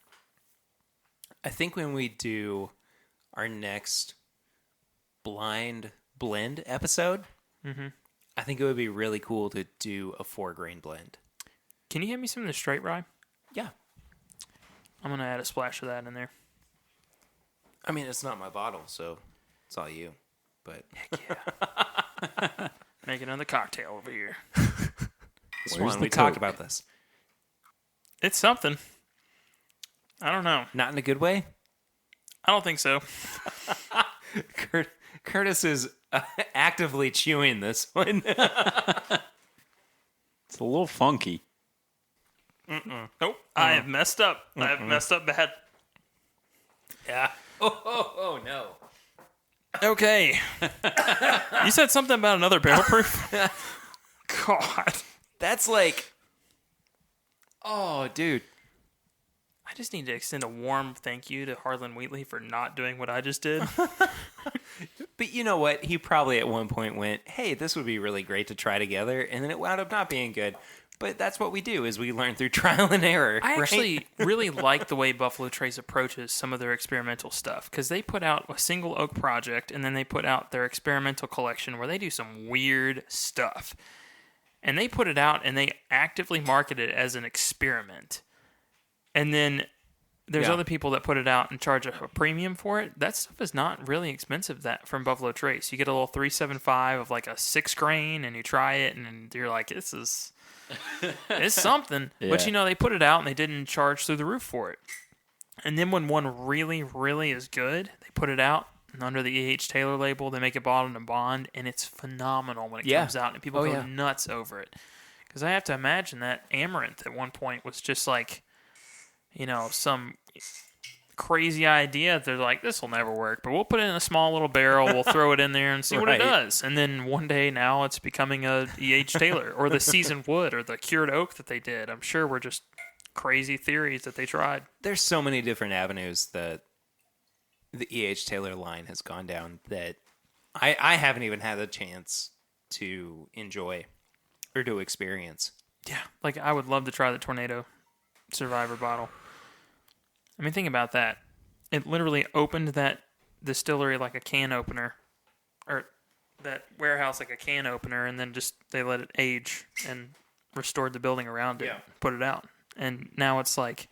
I think when we do our next blind blend episode, I think it would be really cool to do a 4-grain blend. Can you hand me some of the straight rye? Yeah. I'm going to add a splash of that in there. I mean, it's not my bottle, so it's all you. But Heck yeah. Make another cocktail over here. Swan, we talked about this. It's something. I don't know. Not in a good way? I don't think so. Curtis is actively chewing this one. It's a little funky. Nope. I have messed up. I have messed up bad. Yeah. Oh, no. Okay. You said something about another barrel proof? God. That's like... Oh, dude. I just need to extend a warm thank you to Harlan Wheatley for not doing what I just did. But you know what? He probably at one point went, hey, this would be really great to try together. And then it wound up not being good. But that's what we do, is we learn through trial and error. I right? actually really like the way Buffalo Trace approaches some of their experimental stuff, because they put out a single oak project and then they put out their experimental collection where they do some weird stuff. And they put it out and they actively market it as an experiment. And then there's other people that put it out and charge a premium for it. That stuff is not really expensive that from Buffalo Trace. You get a little 375 of like a 6-grain and you try it and you're like, this is... it's something. Yeah. But, you know, they put it out and they didn't charge through the roof for it. And then when one really, really is good, they put it out and under the E.H. Taylor label. They make it bottled and bond, and it's phenomenal when it comes out. And people go nuts over it. Because I have to imagine that Amaranth at one point was just like, you know, some crazy idea. They're like, this will never work, but we'll put it in a small little barrel. We'll throw it in there and see what it does. And then one day now it's becoming a E.H. Taylor or the seasoned wood or the cured oak that they did. I'm sure were just crazy theories that they tried. There's so many different avenues that the E.H. Taylor line has gone down that I haven't even had a chance to enjoy or to experience. Yeah. Like, I would love to try the Tornado Survivor bottle. I mean, think about that. It literally opened that distillery like a can opener, or that warehouse like a can opener, and then just they let it age and restored the building around it, put it out. And now it's like,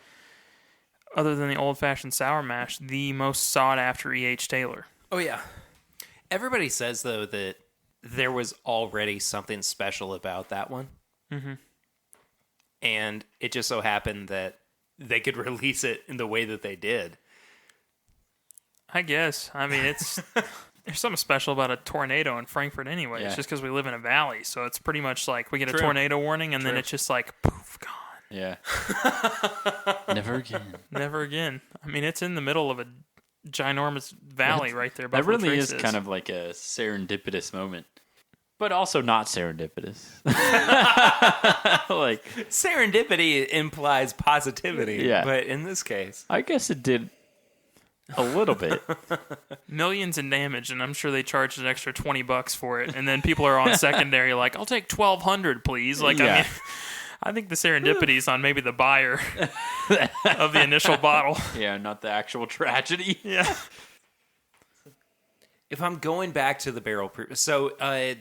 other than the old-fashioned sour mash, the most sought-after E.H. Taylor. Oh, yeah. Everybody says, though, that there was already something special about that one. Mm-hmm. And it just so happened that they could release it in the way that they did. I guess. I mean, it's there's something special about a tornado in Frankfurt anyway. Yeah. It's just because we live in a valley. So it's pretty much like we get a tornado warning, and then it's just like, poof, gone. Yeah. Never again. Never again. I mean, it's in the middle of a ginormous valley right there. That really is Trace kind of like a serendipitous moment, but also not serendipitous. Like Serendipity implies positivity. Yeah. But in this case, I guess it did a little bit. millions in damage, and I'm sure they charged an extra $20 for it. And then people are on secondary like, I'll take 1,200, please. Like, I Yeah. mean, I think the serendipity is on maybe the buyer of the initial bottle. Yeah, not the actual tragedy. Yeah. if I'm going back to the barrel proof, so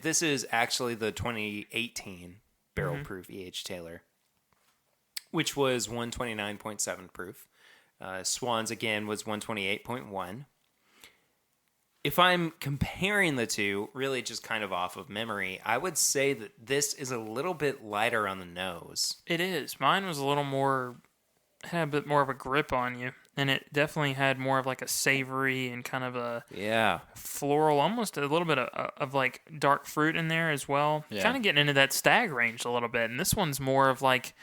this is actually the 2018 barrel proof E.H. Taylor, which was 129.7 proof. Swan's again was 128.1. If I'm comparing the two, really just kind of off of memory, I would say that this is a little bit lighter on the nose. It is. Mine was a little more, had a bit more of a grip on you. And it definitely had more of like a savory and kind of a Yeah. floral, almost a little bit of like dark fruit in there as well. Yeah. Kind of getting into that stag range a little bit. And this one's more of like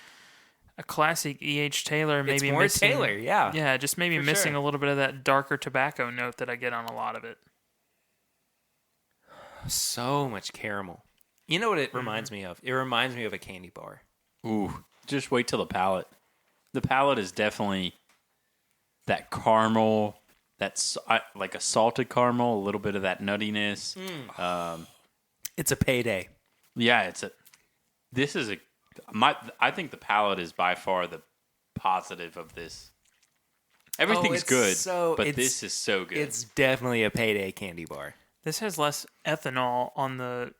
a classic E.H. Taylor, maybe It's more missing, Taylor, yeah. Yeah, just maybe For missing sure. a little bit of that darker tobacco note that I get on a lot of it. So much caramel. You know what it reminds me of? It reminds me of a candy bar. Ooh, just wait till the palate. The palate is definitely that caramel, that's like a salted caramel, a little bit of that nuttiness. It's a payday. Yeah, I think the palate is by far the positive of this. Everything's it's good, so- but it's- this is so good. It's definitely a payday candy bar. This has less ethanol on the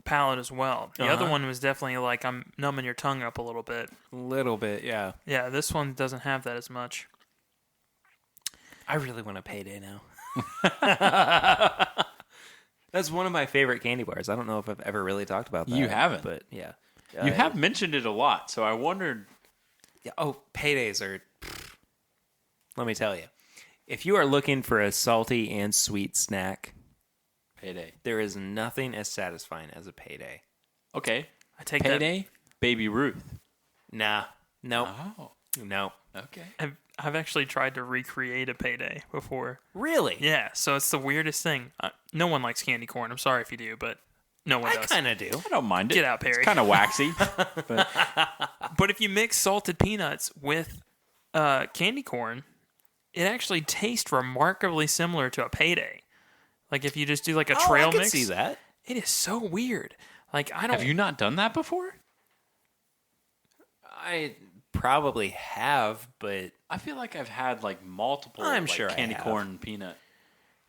palate as well. The other one was definitely like I'm numbing your tongue up a little bit. A little bit, yeah. Yeah, this one doesn't have that as much. I really want a payday now. That's one of my favorite candy bars. I don't know if I've ever really talked about that. You haven't. But yeah. You have mentioned it a lot, so I wondered. Yeah, paydays are... Let me tell you. If you are looking for a salty and sweet snack, Payday. there is nothing as satisfying as a payday. Okay. I take Payday, Baby Ruth. Nah. Nope. Oh, No. okay. that. I've actually tried to recreate a payday before. Really? Yeah, so it's the weirdest thing. No one likes candy corn. I'm sorry if you do, but no one I does. kind of do. I don't mind it. Get out, Perry. It's kind of waxy. But But if you mix salted peanuts with candy corn, it actually tastes remarkably similar to a payday. Like if you just do like a trail I can mix, see that. it is so weird. Like I don't. have you not done that before? I probably have, but I feel like I've had like multiple I'm like, sure I candy have. corn peanut.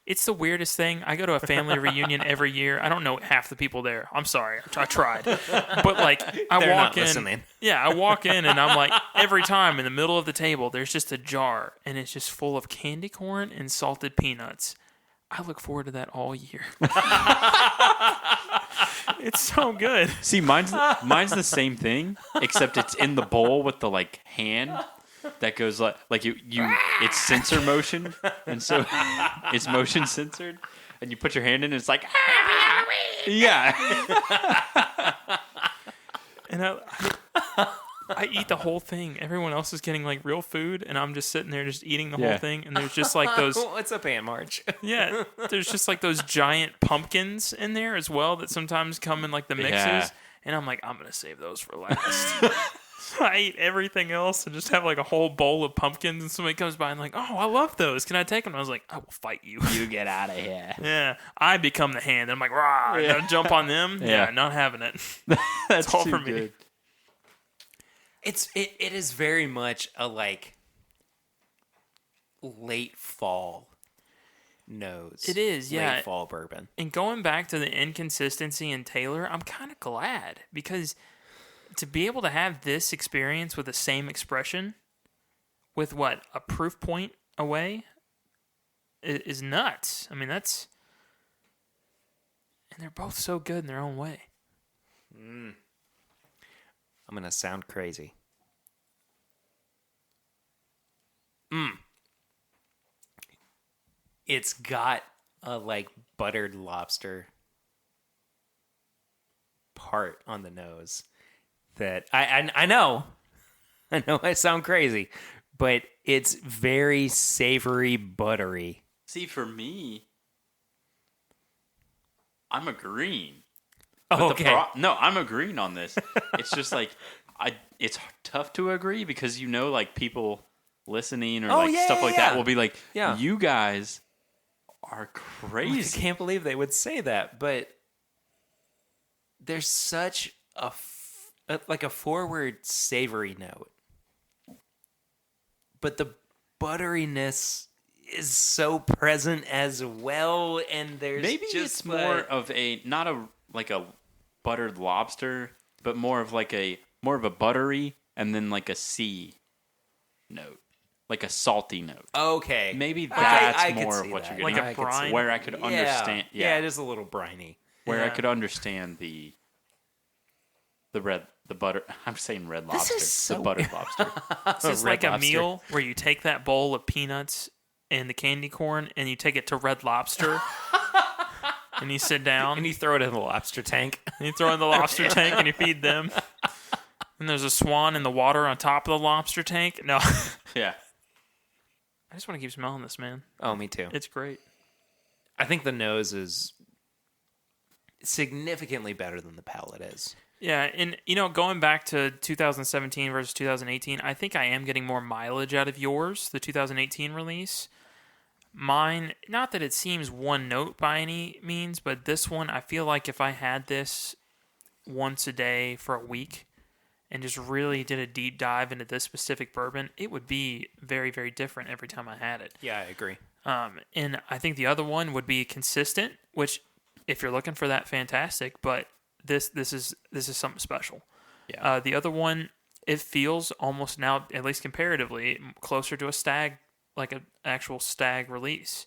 It's the weirdest thing. I go to a family reunion every year. I don't know half the people there. I'm sorry. I tried. But like I They're walk not in. listening. Yeah, I walk in and I'm like every time in the middle of the table there's just a jar and it's just full of candy corn and salted peanuts. I look forward to that all year. It's so good. See, mine's the same thing, except it's in the bowl with the like hand that goes like you it's sensor motion, and so it's motion censored, and you put your hand in, and it's like yeah. And I eat the whole thing. Everyone else is getting like real food, and I'm just sitting there just eating the whole Yeah. thing. And there's just like those, what's up, Aunt March? yeah, there's just like those giant pumpkins in there as well that sometimes come in like the mixes. Yeah. And I'm like, I'm gonna save those for last. So I eat everything else and just have like a whole bowl of pumpkins. And somebody comes by and like, oh, I love those. Can I take them? I was like, I will fight you. You get out of here. Yeah, I become the hand. I'm like, rah, and I jump on them. Yeah, Yeah. not having it. That's all too for me. good. It is very much a like late fall nose. It is, yeah. Late fall bourbon. And going back to the inconsistency in Taylor, I'm kind of glad because to be able to have this experience with the same expression with a proof point away is nuts. I mean, and they're both so good in their own way. I'm gonna sound crazy. It's got a like buttered lobster part on the nose that I know. I know I sound crazy, but it's very savory, buttery See, for me, I'm agreeing. Oh, But okay. no, I'm agreeing on this. It's just like it's tough to agree because like people listening or stuff like that will be like, Yeah. you guys are I crazy. can't believe they would say that, but there's such a forward savory note, but the butteriness is so present as well, and there's Maybe just it's more of not a buttered lobster, but more of a buttery and then like a sea note, like a salty note. okay. Maybe that's I could more see of what that. you're Like getting a at. brine? Where I could understand. Yeah, it is a little briny. Where I Yeah. could understand the butter. I'm saying red This lobster. is so the buttered lobster. This is Red like a Lobster. meal where you take that bowl of peanuts and the candy corn and you take it to Red Lobster and you sit down And you throw it in the lobster tank. and you throw it in the lobster tank and you feed them. And there's a swan in the water on top of the lobster tank. No, Yeah. I just want to keep smelling this, man. Oh, me too. It's great. I think the nose is significantly better than the palate is. Yeah, and going back to 2017 versus 2018, I think I am getting more mileage out of yours, the 2018 release. Mine, not that it seems one note by any means, but this one, I feel like if I had this once a day for a week and just really did a deep dive into this specific bourbon, it would be very, very different every time I had it. Yeah, I agree. And I think the other one would be consistent, which if you're looking for that, fantastic. But this is something special. Yeah. The other one, it feels almost now, at least comparatively, closer to a stag, like an actual stag release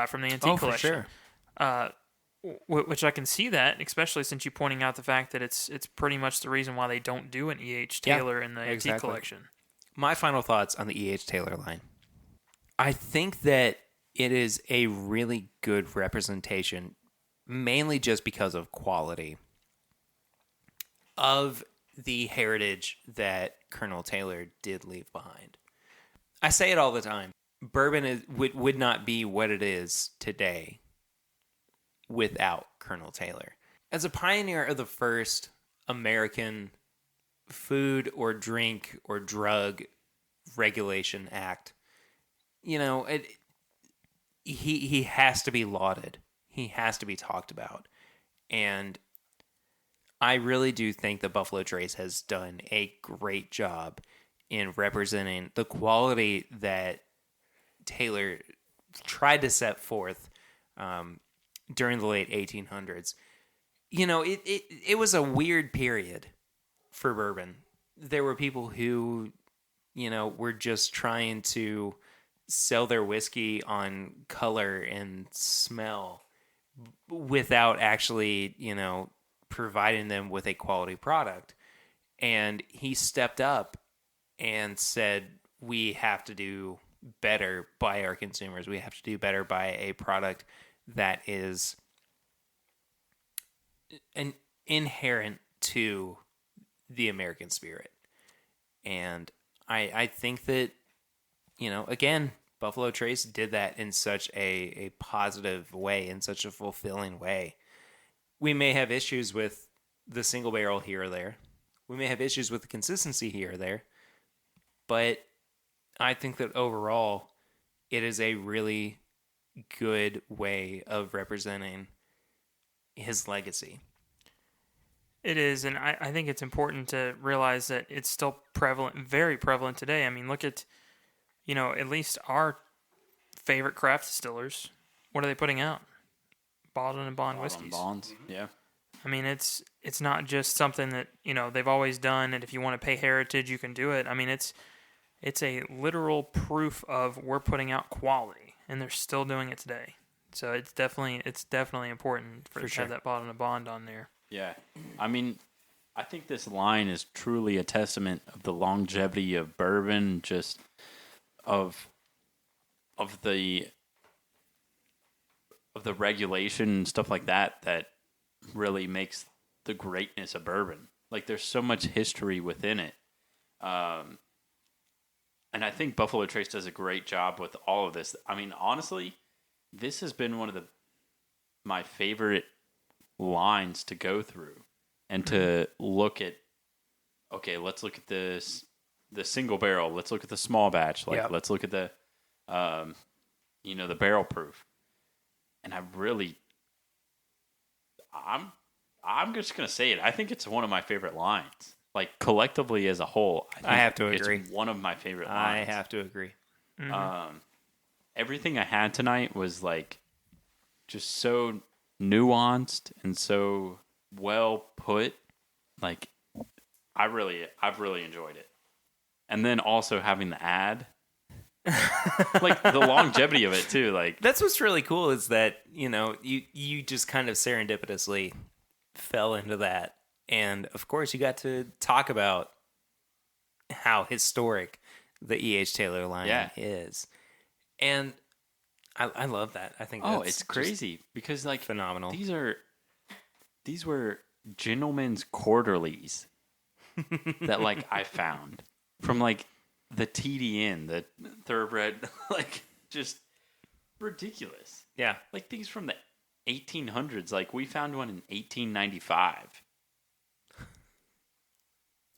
from the antique collection. sure. Which I can see that, especially since you pointing out the fact that it's pretty much the reason why they don't do an E.H. Yeah, Taylor in the antique exactly. collection. My final thoughts on the E.H. Taylor line. I think that it is a really good representation, mainly just because of quality, of the heritage that Colonel Taylor did leave behind. I say it all the time. Bourbon would not be what it is today without Colonel Taylor. As a pioneer of the first American food or drink or drug regulation act, he has to be lauded. He has to be talked about. And I really do think that Buffalo Trace has done a great job in representing the quality that Taylor tried to set forth during the late 1800s. It was a weird period for bourbon. There were people who, were just trying to sell their whiskey on color and smell without actually, providing them with a quality product. And he stepped up and said, we have to do better by our consumers. We have to do better by a product that is an inherent to the American spirit. And I think that, again, Buffalo Trace did that in such a positive way, in such a fulfilling way. We may have issues with the single barrel here or there. We may have issues with the consistency here or there. But I think that overall, it is a really good way of representing his legacy. It is, and I think it's important to realize that it's still prevalent, very prevalent today. I mean, look at, at least our favorite craft distillers. What are they putting out? Bottled and bond whiskeys. Bonds, yeah. I mean, it's not just something that, they've always done, and if you want to pay heritage, you can do it. I mean, it's a literal proof of we're putting out quality, and they're still doing it today. So it's definitely important to sure. have that bottled and bond on there. Yeah. I mean, I think this line is truly a testament of the longevity of bourbon, just of the regulation and stuff like that really makes the greatness of bourbon. Like, there's so much history within it. And I think Buffalo Trace does a great job with all of this. I mean, honestly, this has been one of my favorite lines to go through and to look at. Okay, let's look at the single barrel. Let's look at the small batch. Let's look at the, the barrel proof. And I'm just gonna say it. I think it's one of my favorite lines. Like collectively as a whole, I have to agree. It's one of my favorite lines. I have to agree. Everything I had tonight was like just so nuanced and so well put. Like I've really enjoyed it. And then also having the ad, like the longevity of it too. Like that's what's really cool is that you just kind of serendipitously fell into that, and of course you got to talk about how historic the E.H. Taylor line is, and I love that. I think it's crazy because like phenomenal. These were gentlemen's quarterlies that like I found from like the TDN, the thoroughbred, like just ridiculous. Yeah. Like these from the 1800s. Like we found one in 1895.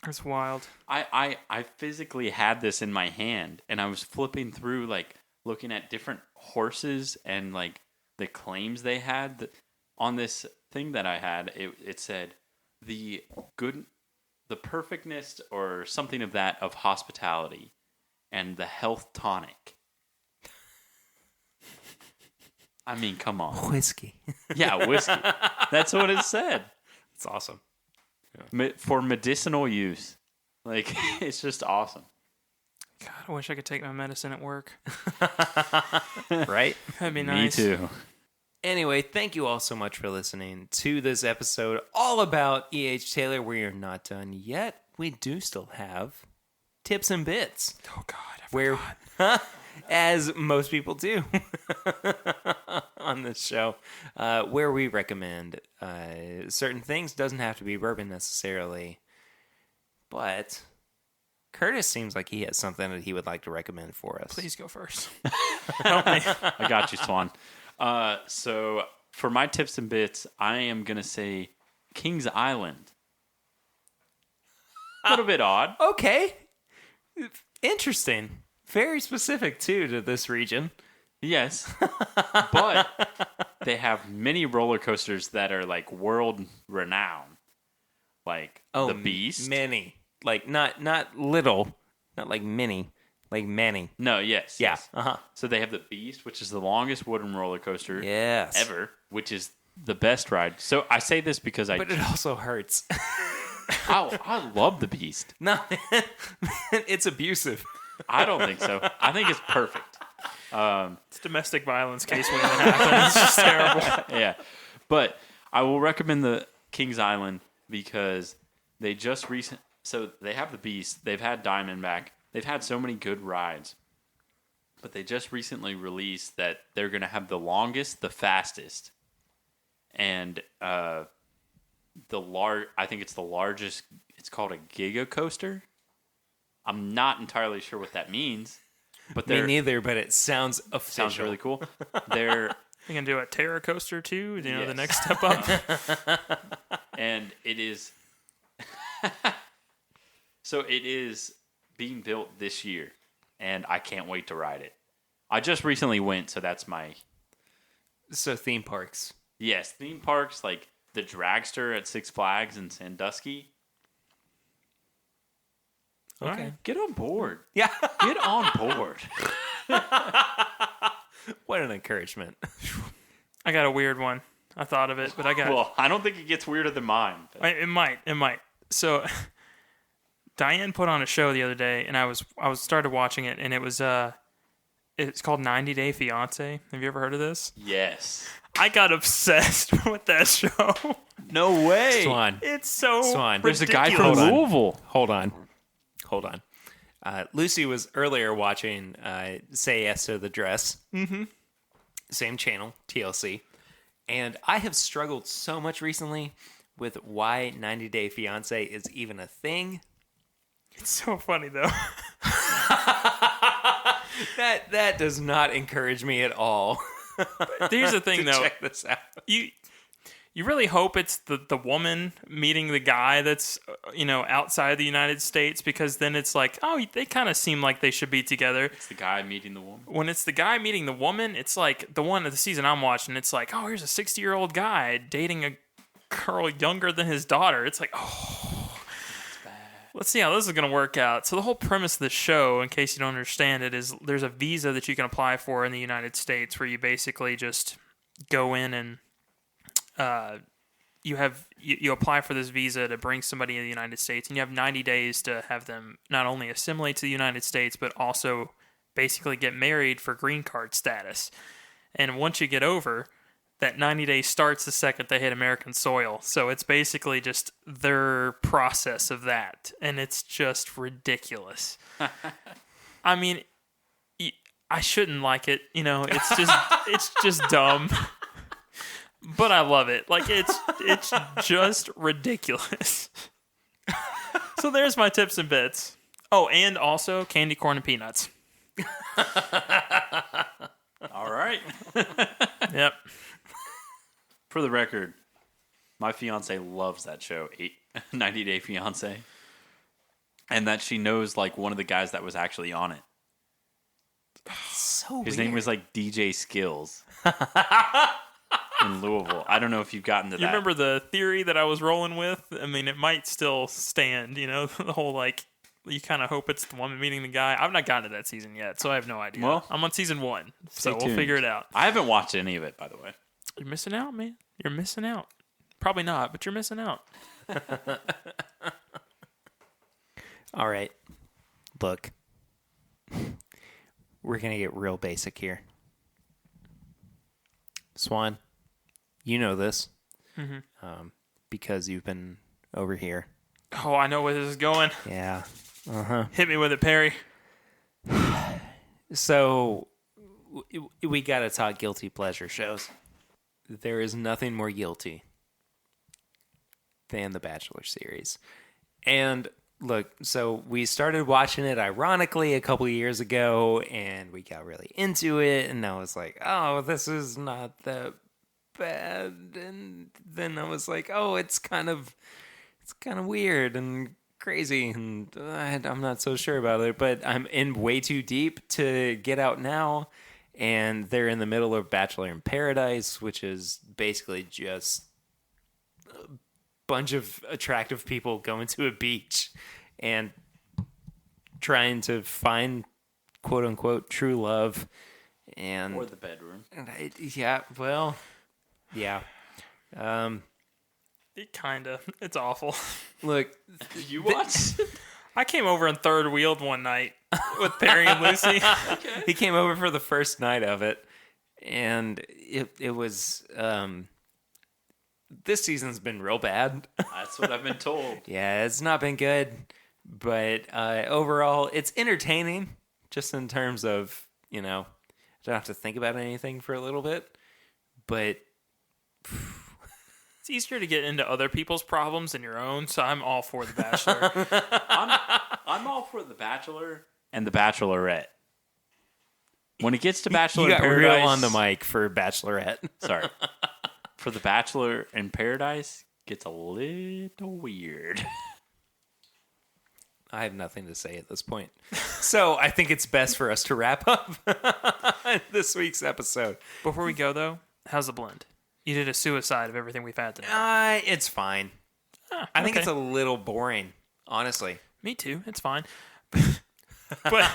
That's wild. I physically had this in my hand and I was flipping through like looking at different horses and like the claims they had on this thing that I had. It said the perfectness or something of that of hospitality and the health tonic. I mean, come on. Whiskey. Yeah, whiskey. That's what it said. It's awesome. For medicinal use. Like, it's just awesome. God, I wish I could take my medicine at work. Right? That'd be nice. Me too. Anyway, thank you all so much for listening to this episode all about E.H. Taylor. We are not done yet. We do still have tips and bits. Oh, God. I forgot. As most people do on this show, where we recommend certain things. Doesn't have to be bourbon necessarily, but Curtis seems like he has something that he would like to recommend for us. Please go first. I got you, Swan. So for my tips and bits, I am going to say Kings Island. A little bit odd. Okay. Interesting. Very specific, too, to this region. Yes. But they have many roller coasters that are like world renowned. Like the Beast. Many. Like not little, not like mini, like many. No, yes. Yeah. Yes. Uh-huh. So they have the Beast, which is the longest wooden roller coaster ever, which is the best ride. So I say this because but it also hurts. I love the Beast. No, it's abusive. I don't think so. I think it's perfect. It's domestic violence case when it happens. It's just terrible. Yeah. But I will recommend the Kings Island because they just so they have the Beast, they've had Diamondback, they've had so many good rides. But they just recently released that they're going to have the longest, the fastest, and I think it's the largest. It's called a Giga Coaster. I'm not entirely sure what that means, but Me neither. But it sounds official. Sounds really cool. They're You can do a Terra Coaster too. You know, Yes. the next step up. and it is so it is being built this year, and I can't wait to ride it. I just recently went, so that's my So theme parks. theme parks like the Dragster at Six Flags in Sandusky. Okay. Get on board. Yeah. Get on board. What an encouragement. I got a weird one. I thought of it, but I got Well, I don't think it gets weirder than mine. But. It might. So, Diane put on a show the other day, and I started watching it, and it was it's called 90 Day Fiance. Have you ever heard of this? Yes. I got obsessed with that show. No way. Swan. It's so Swan. There's a guy ridiculous. from Hold on. Louisville. Hold on. Lucy was earlier watching Say Yes to the Dress. Mm-hmm. Same channel, TLC. And I have struggled so much recently with why 90 Day Fiance is even a thing. It's so funny though. That does not encourage me at all. Here's the thing, though. Check this out. You really hope it's the woman meeting the guy that's, outside the United States, because then it's like, oh, they kind of seem like they should be together. It's the guy meeting the woman. When it's the guy meeting the woman, it's like the one of the season I'm watching, it's like, oh, here's a 60-year-old guy dating a girl younger than his daughter. It's like, oh, that's bad. Let's see how this is going to work out. So the whole premise of the show, in case you don't understand it, is there's a visa that you can apply for in the United States where you basically just go in and you apply for this visa to bring somebody to the United States, and you have 90 days to have them not only assimilate to the United States, but also basically get married for green card status. And once you get over, that 90 days starts the second they hit American soil. So it's basically just their process of that, and it's just ridiculous. I mean, I shouldn't like it. It's just dumb. But I love it. Like, it's just ridiculous. So there's my tips and bits. Oh, and also candy corn and peanuts. All right. Yep. For the record, my fiance loves that show, 90 Day Fiance. And that she knows, like, one of the guys that was actually on it. So His weird. name was, like, DJ Skills. In Louisville. I don't know if you've gotten to that. You remember the theory that I was rolling with? I mean, it might still stand, the whole, like, you kind of hope it's the woman meeting the guy. I've not gotten to that season yet, so I have no idea. Well, I'm on season 1, so we'll tuned. figure it out. I haven't watched any of it, by the way. You're missing out, man. You're missing out. Probably not, but you're missing out. All right. Look. We're going to get real basic here. Swan, you know this. Because you've been over here. Oh, I know where this is going. Yeah. Hit me with it, Perry. So, we got to talk guilty pleasure shows. There is nothing more guilty than the Bachelor series. And look, so we started watching it ironically a couple of years ago, and we got really into it, and I was like, oh, this is not that bad. And then I was like, oh, it's kind of weird and crazy, and I'm not so sure about it, but I'm in way too deep to get out now. And they're in the middle of Bachelor in Paradise, which is basically just a bunch of attractive people going to a beach and trying to find quote unquote true love. And Or the bedroom. yeah. It's awful. Look, You watched it? I came over and third wheeled one night with Perry and Lucy. he came over for the first night of it, and it was this season's been real bad. That's what I've been told. Yeah, it's not been good, but overall it's entertaining, just in terms of, I don't have to think about anything for a little bit, but It's easier to get into other people's problems than your own, so I'm all for The Bachelor. I'm all for The Bachelor and The Bachelorette. When it gets to Bachelor you in got Paradise, real on the mic for Bachelorette. Sorry. For The Bachelor in Paradise, gets a little weird. I have nothing to say at this point. So I think it's best for us to wrap up this week's episode. Before we go, though, how's the blend? You did a suicide of everything we've had tonight. It's fine. I think okay. it's a little boring, honestly. Me too. It's fine. But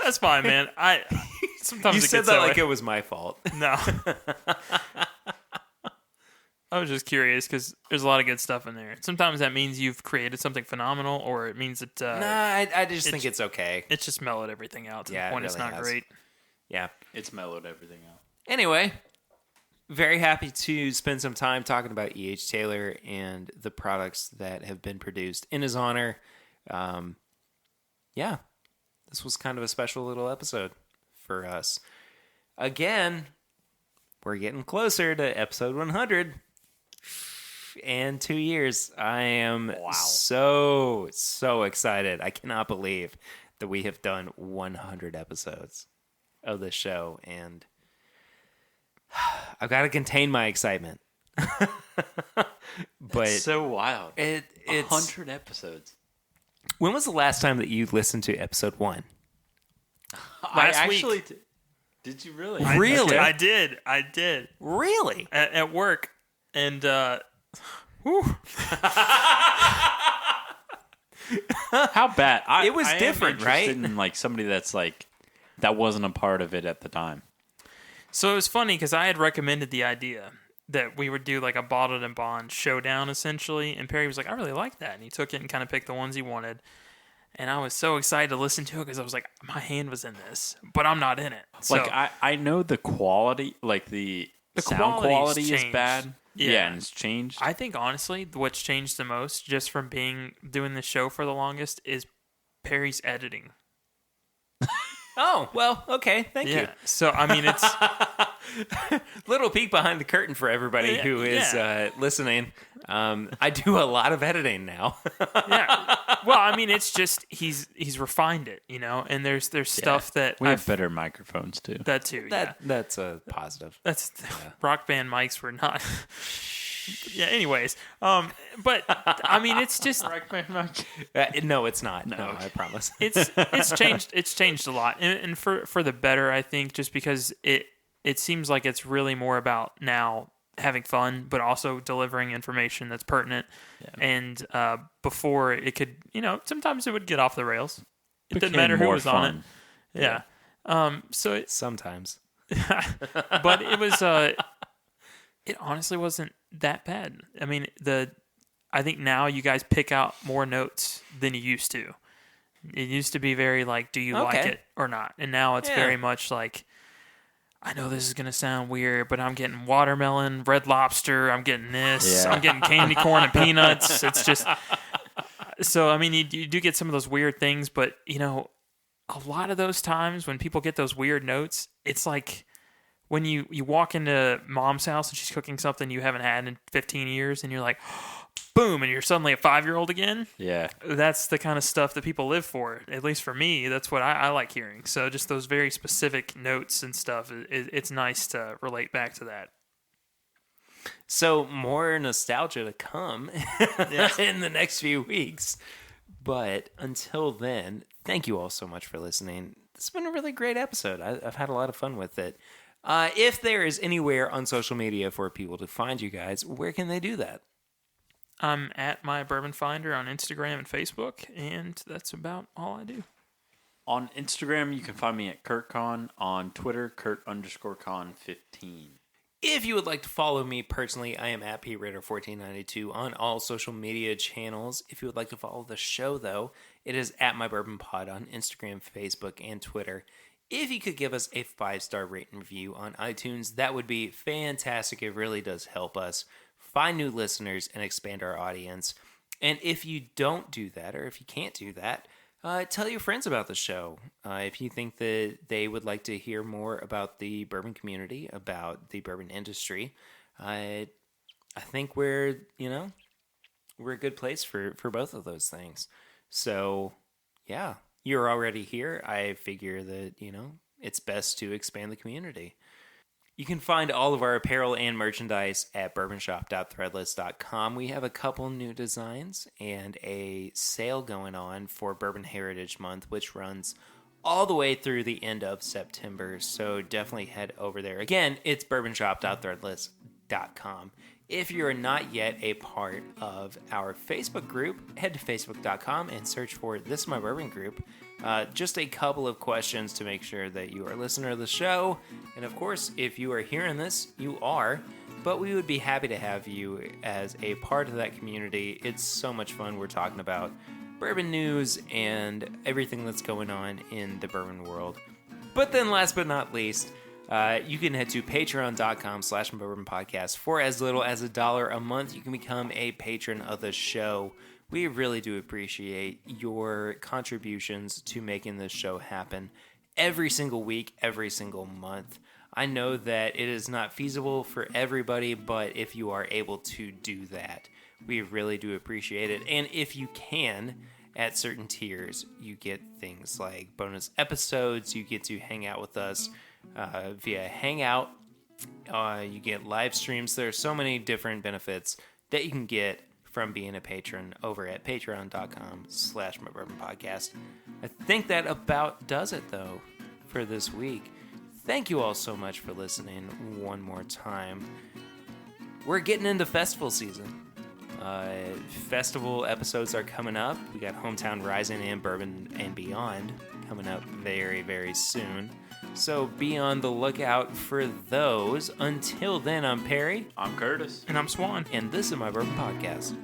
that's fine, man. Sometimes You it said gets that way. like it was my fault. No. I was just curious because there's a lot of good stuff in there. Sometimes that means you've created something phenomenal, or it means that I just think it's okay. it's just mellowed everything out to Yeah, the it point it's really not has. great. Yeah. It's mellowed everything out. Anyway, very happy to spend some time talking about E.H. Taylor and the products that have been produced in his honor. Yeah, this was kind of a special little episode for us. Again, we're getting closer to episode 100. And 2 years. I am so excited. I cannot believe that we have done 100 episodes of this show. And I've got to contain my excitement. But It's so wild. it's 100 episodes. When was the last time that you listened to episode 1? Last week. Did you really? Really? I did. Really? At work. And, whew. How bad? It was I different, am right? interested in like somebody that's like that wasn't a part of it at the time. So it was funny because I had recommended the idea that we would do like a bottled and bond showdown essentially, and Perry was like, I really like that, and he took it and kind of picked the ones he wanted, and I was so excited to listen to it because I was like, my hand was in this, but I'm not in it. So, Like I know the quality, like the sound quality's quality is changed. bad. Yeah. And it's changed. I think honestly, what's changed the most, just from doing the show for the longest, is Perry's editing. Oh, well, okay. Thank you. So I mean, it's Little peek behind the curtain for everybody who is listening. I do a lot of editing now. yeah. Well, I mean, it's just he's refined it, and there's stuff that we have better microphones too. that too. That's a positive. That's Rock Band mics were not. Yeah. Anyways, but I mean, it's just No, it's not. No, I promise. it's changed. It's changed a lot, and for the better, I think, just because it seems like it's really more about now having fun, but also delivering information that's pertinent. Yeah. And before it could, sometimes it would get off the rails. It didn't matter who was on it. Yeah. So Sometimes. but it was. It honestly wasn't that bad. I mean, I think now you guys pick out more notes than you used to. It used to be very like, do you like it or not? And now it's very much like, I know this is going to sound weird, but I'm getting watermelon, Red Lobster, I'm getting this, I'm getting candy corn and peanuts. It's just, so, I mean, you do get some of those weird things, but, a lot of those times when people get those weird notes, it's like, when you walk into mom's house and she's cooking something you haven't had in 15 years and you're like, boom, and you're suddenly a 5-year-old again. Yeah. That's the kind of stuff that people live for. At least for me, that's what I like hearing. So just those very specific notes and stuff, it's nice to relate back to that. So more nostalgia to come in the next few weeks. But until then, thank you all so much for listening. It's been a really great episode. I've had a lot of fun with it. If there is anywhere on social media for people to find you guys, where can they do that? I'm at My Bourbon Finder on Instagram and Facebook, and that's about all I do. On Instagram, you can find me at KurtCon. On Twitter, Kurt_Con15. If you would like to follow me personally, I am at PRaider1492 on all social media channels. If you would like to follow the show, though, it is at My Bourbon Pod on Instagram, Facebook, and Twitter. If you could give us a 5-star rate and review on iTunes, that would be fantastic. It really does help us find new listeners and expand our audience. And if you don't do that, or if you can't do that, tell your friends about the show. If you think that they would like to hear more about the bourbon community, about the bourbon industry, I think we're a good place for both of those things. So, yeah. You're already here. I figure that, it's best to expand the community. You can find all of our apparel and merchandise at bourbonshop.threadless.com. We have a couple new designs and a sale going on for Bourbon Heritage Month, which runs all the way through the end of September. So definitely head over there. Again, it's bourbonshop.threadless.com. If you're not yet a part of our Facebook group, head to facebook.com and search for This Is My Bourbon Group. Just a couple of questions to make sure that you are a listener of the show. And of course, if you are hearing this, you are. But we would be happy to have you as a part of that community. It's so much fun. We're talking about bourbon news and everything that's going on in the bourbon world. But then last but not least, you can head to patreon.com/bourbonpodcast. For as little as $1 a month, you can become a patron of the show. We really do appreciate your contributions to making this show happen every single week, every single month. I know that it is not feasible for everybody, but if you are able to do that, we really do appreciate it. And if you can, at certain tiers, you get things like bonus episodes. You get to hang out with us via Hangout. You get live streams. There are so many different benefits that you can get from being a patron over at patreon.com/mybourbonpodcast. I think that about does it, though, for this week. Thank you all so much for listening one more time. We're getting into festival season. Festival episodes are coming up. We got Hometown Rising and Bourbon and Beyond coming up very, very soon. So be on the lookout for those. Until then, I'm Perry. I'm Curtis. And I'm Swan. And this is My Bourbon Podcast.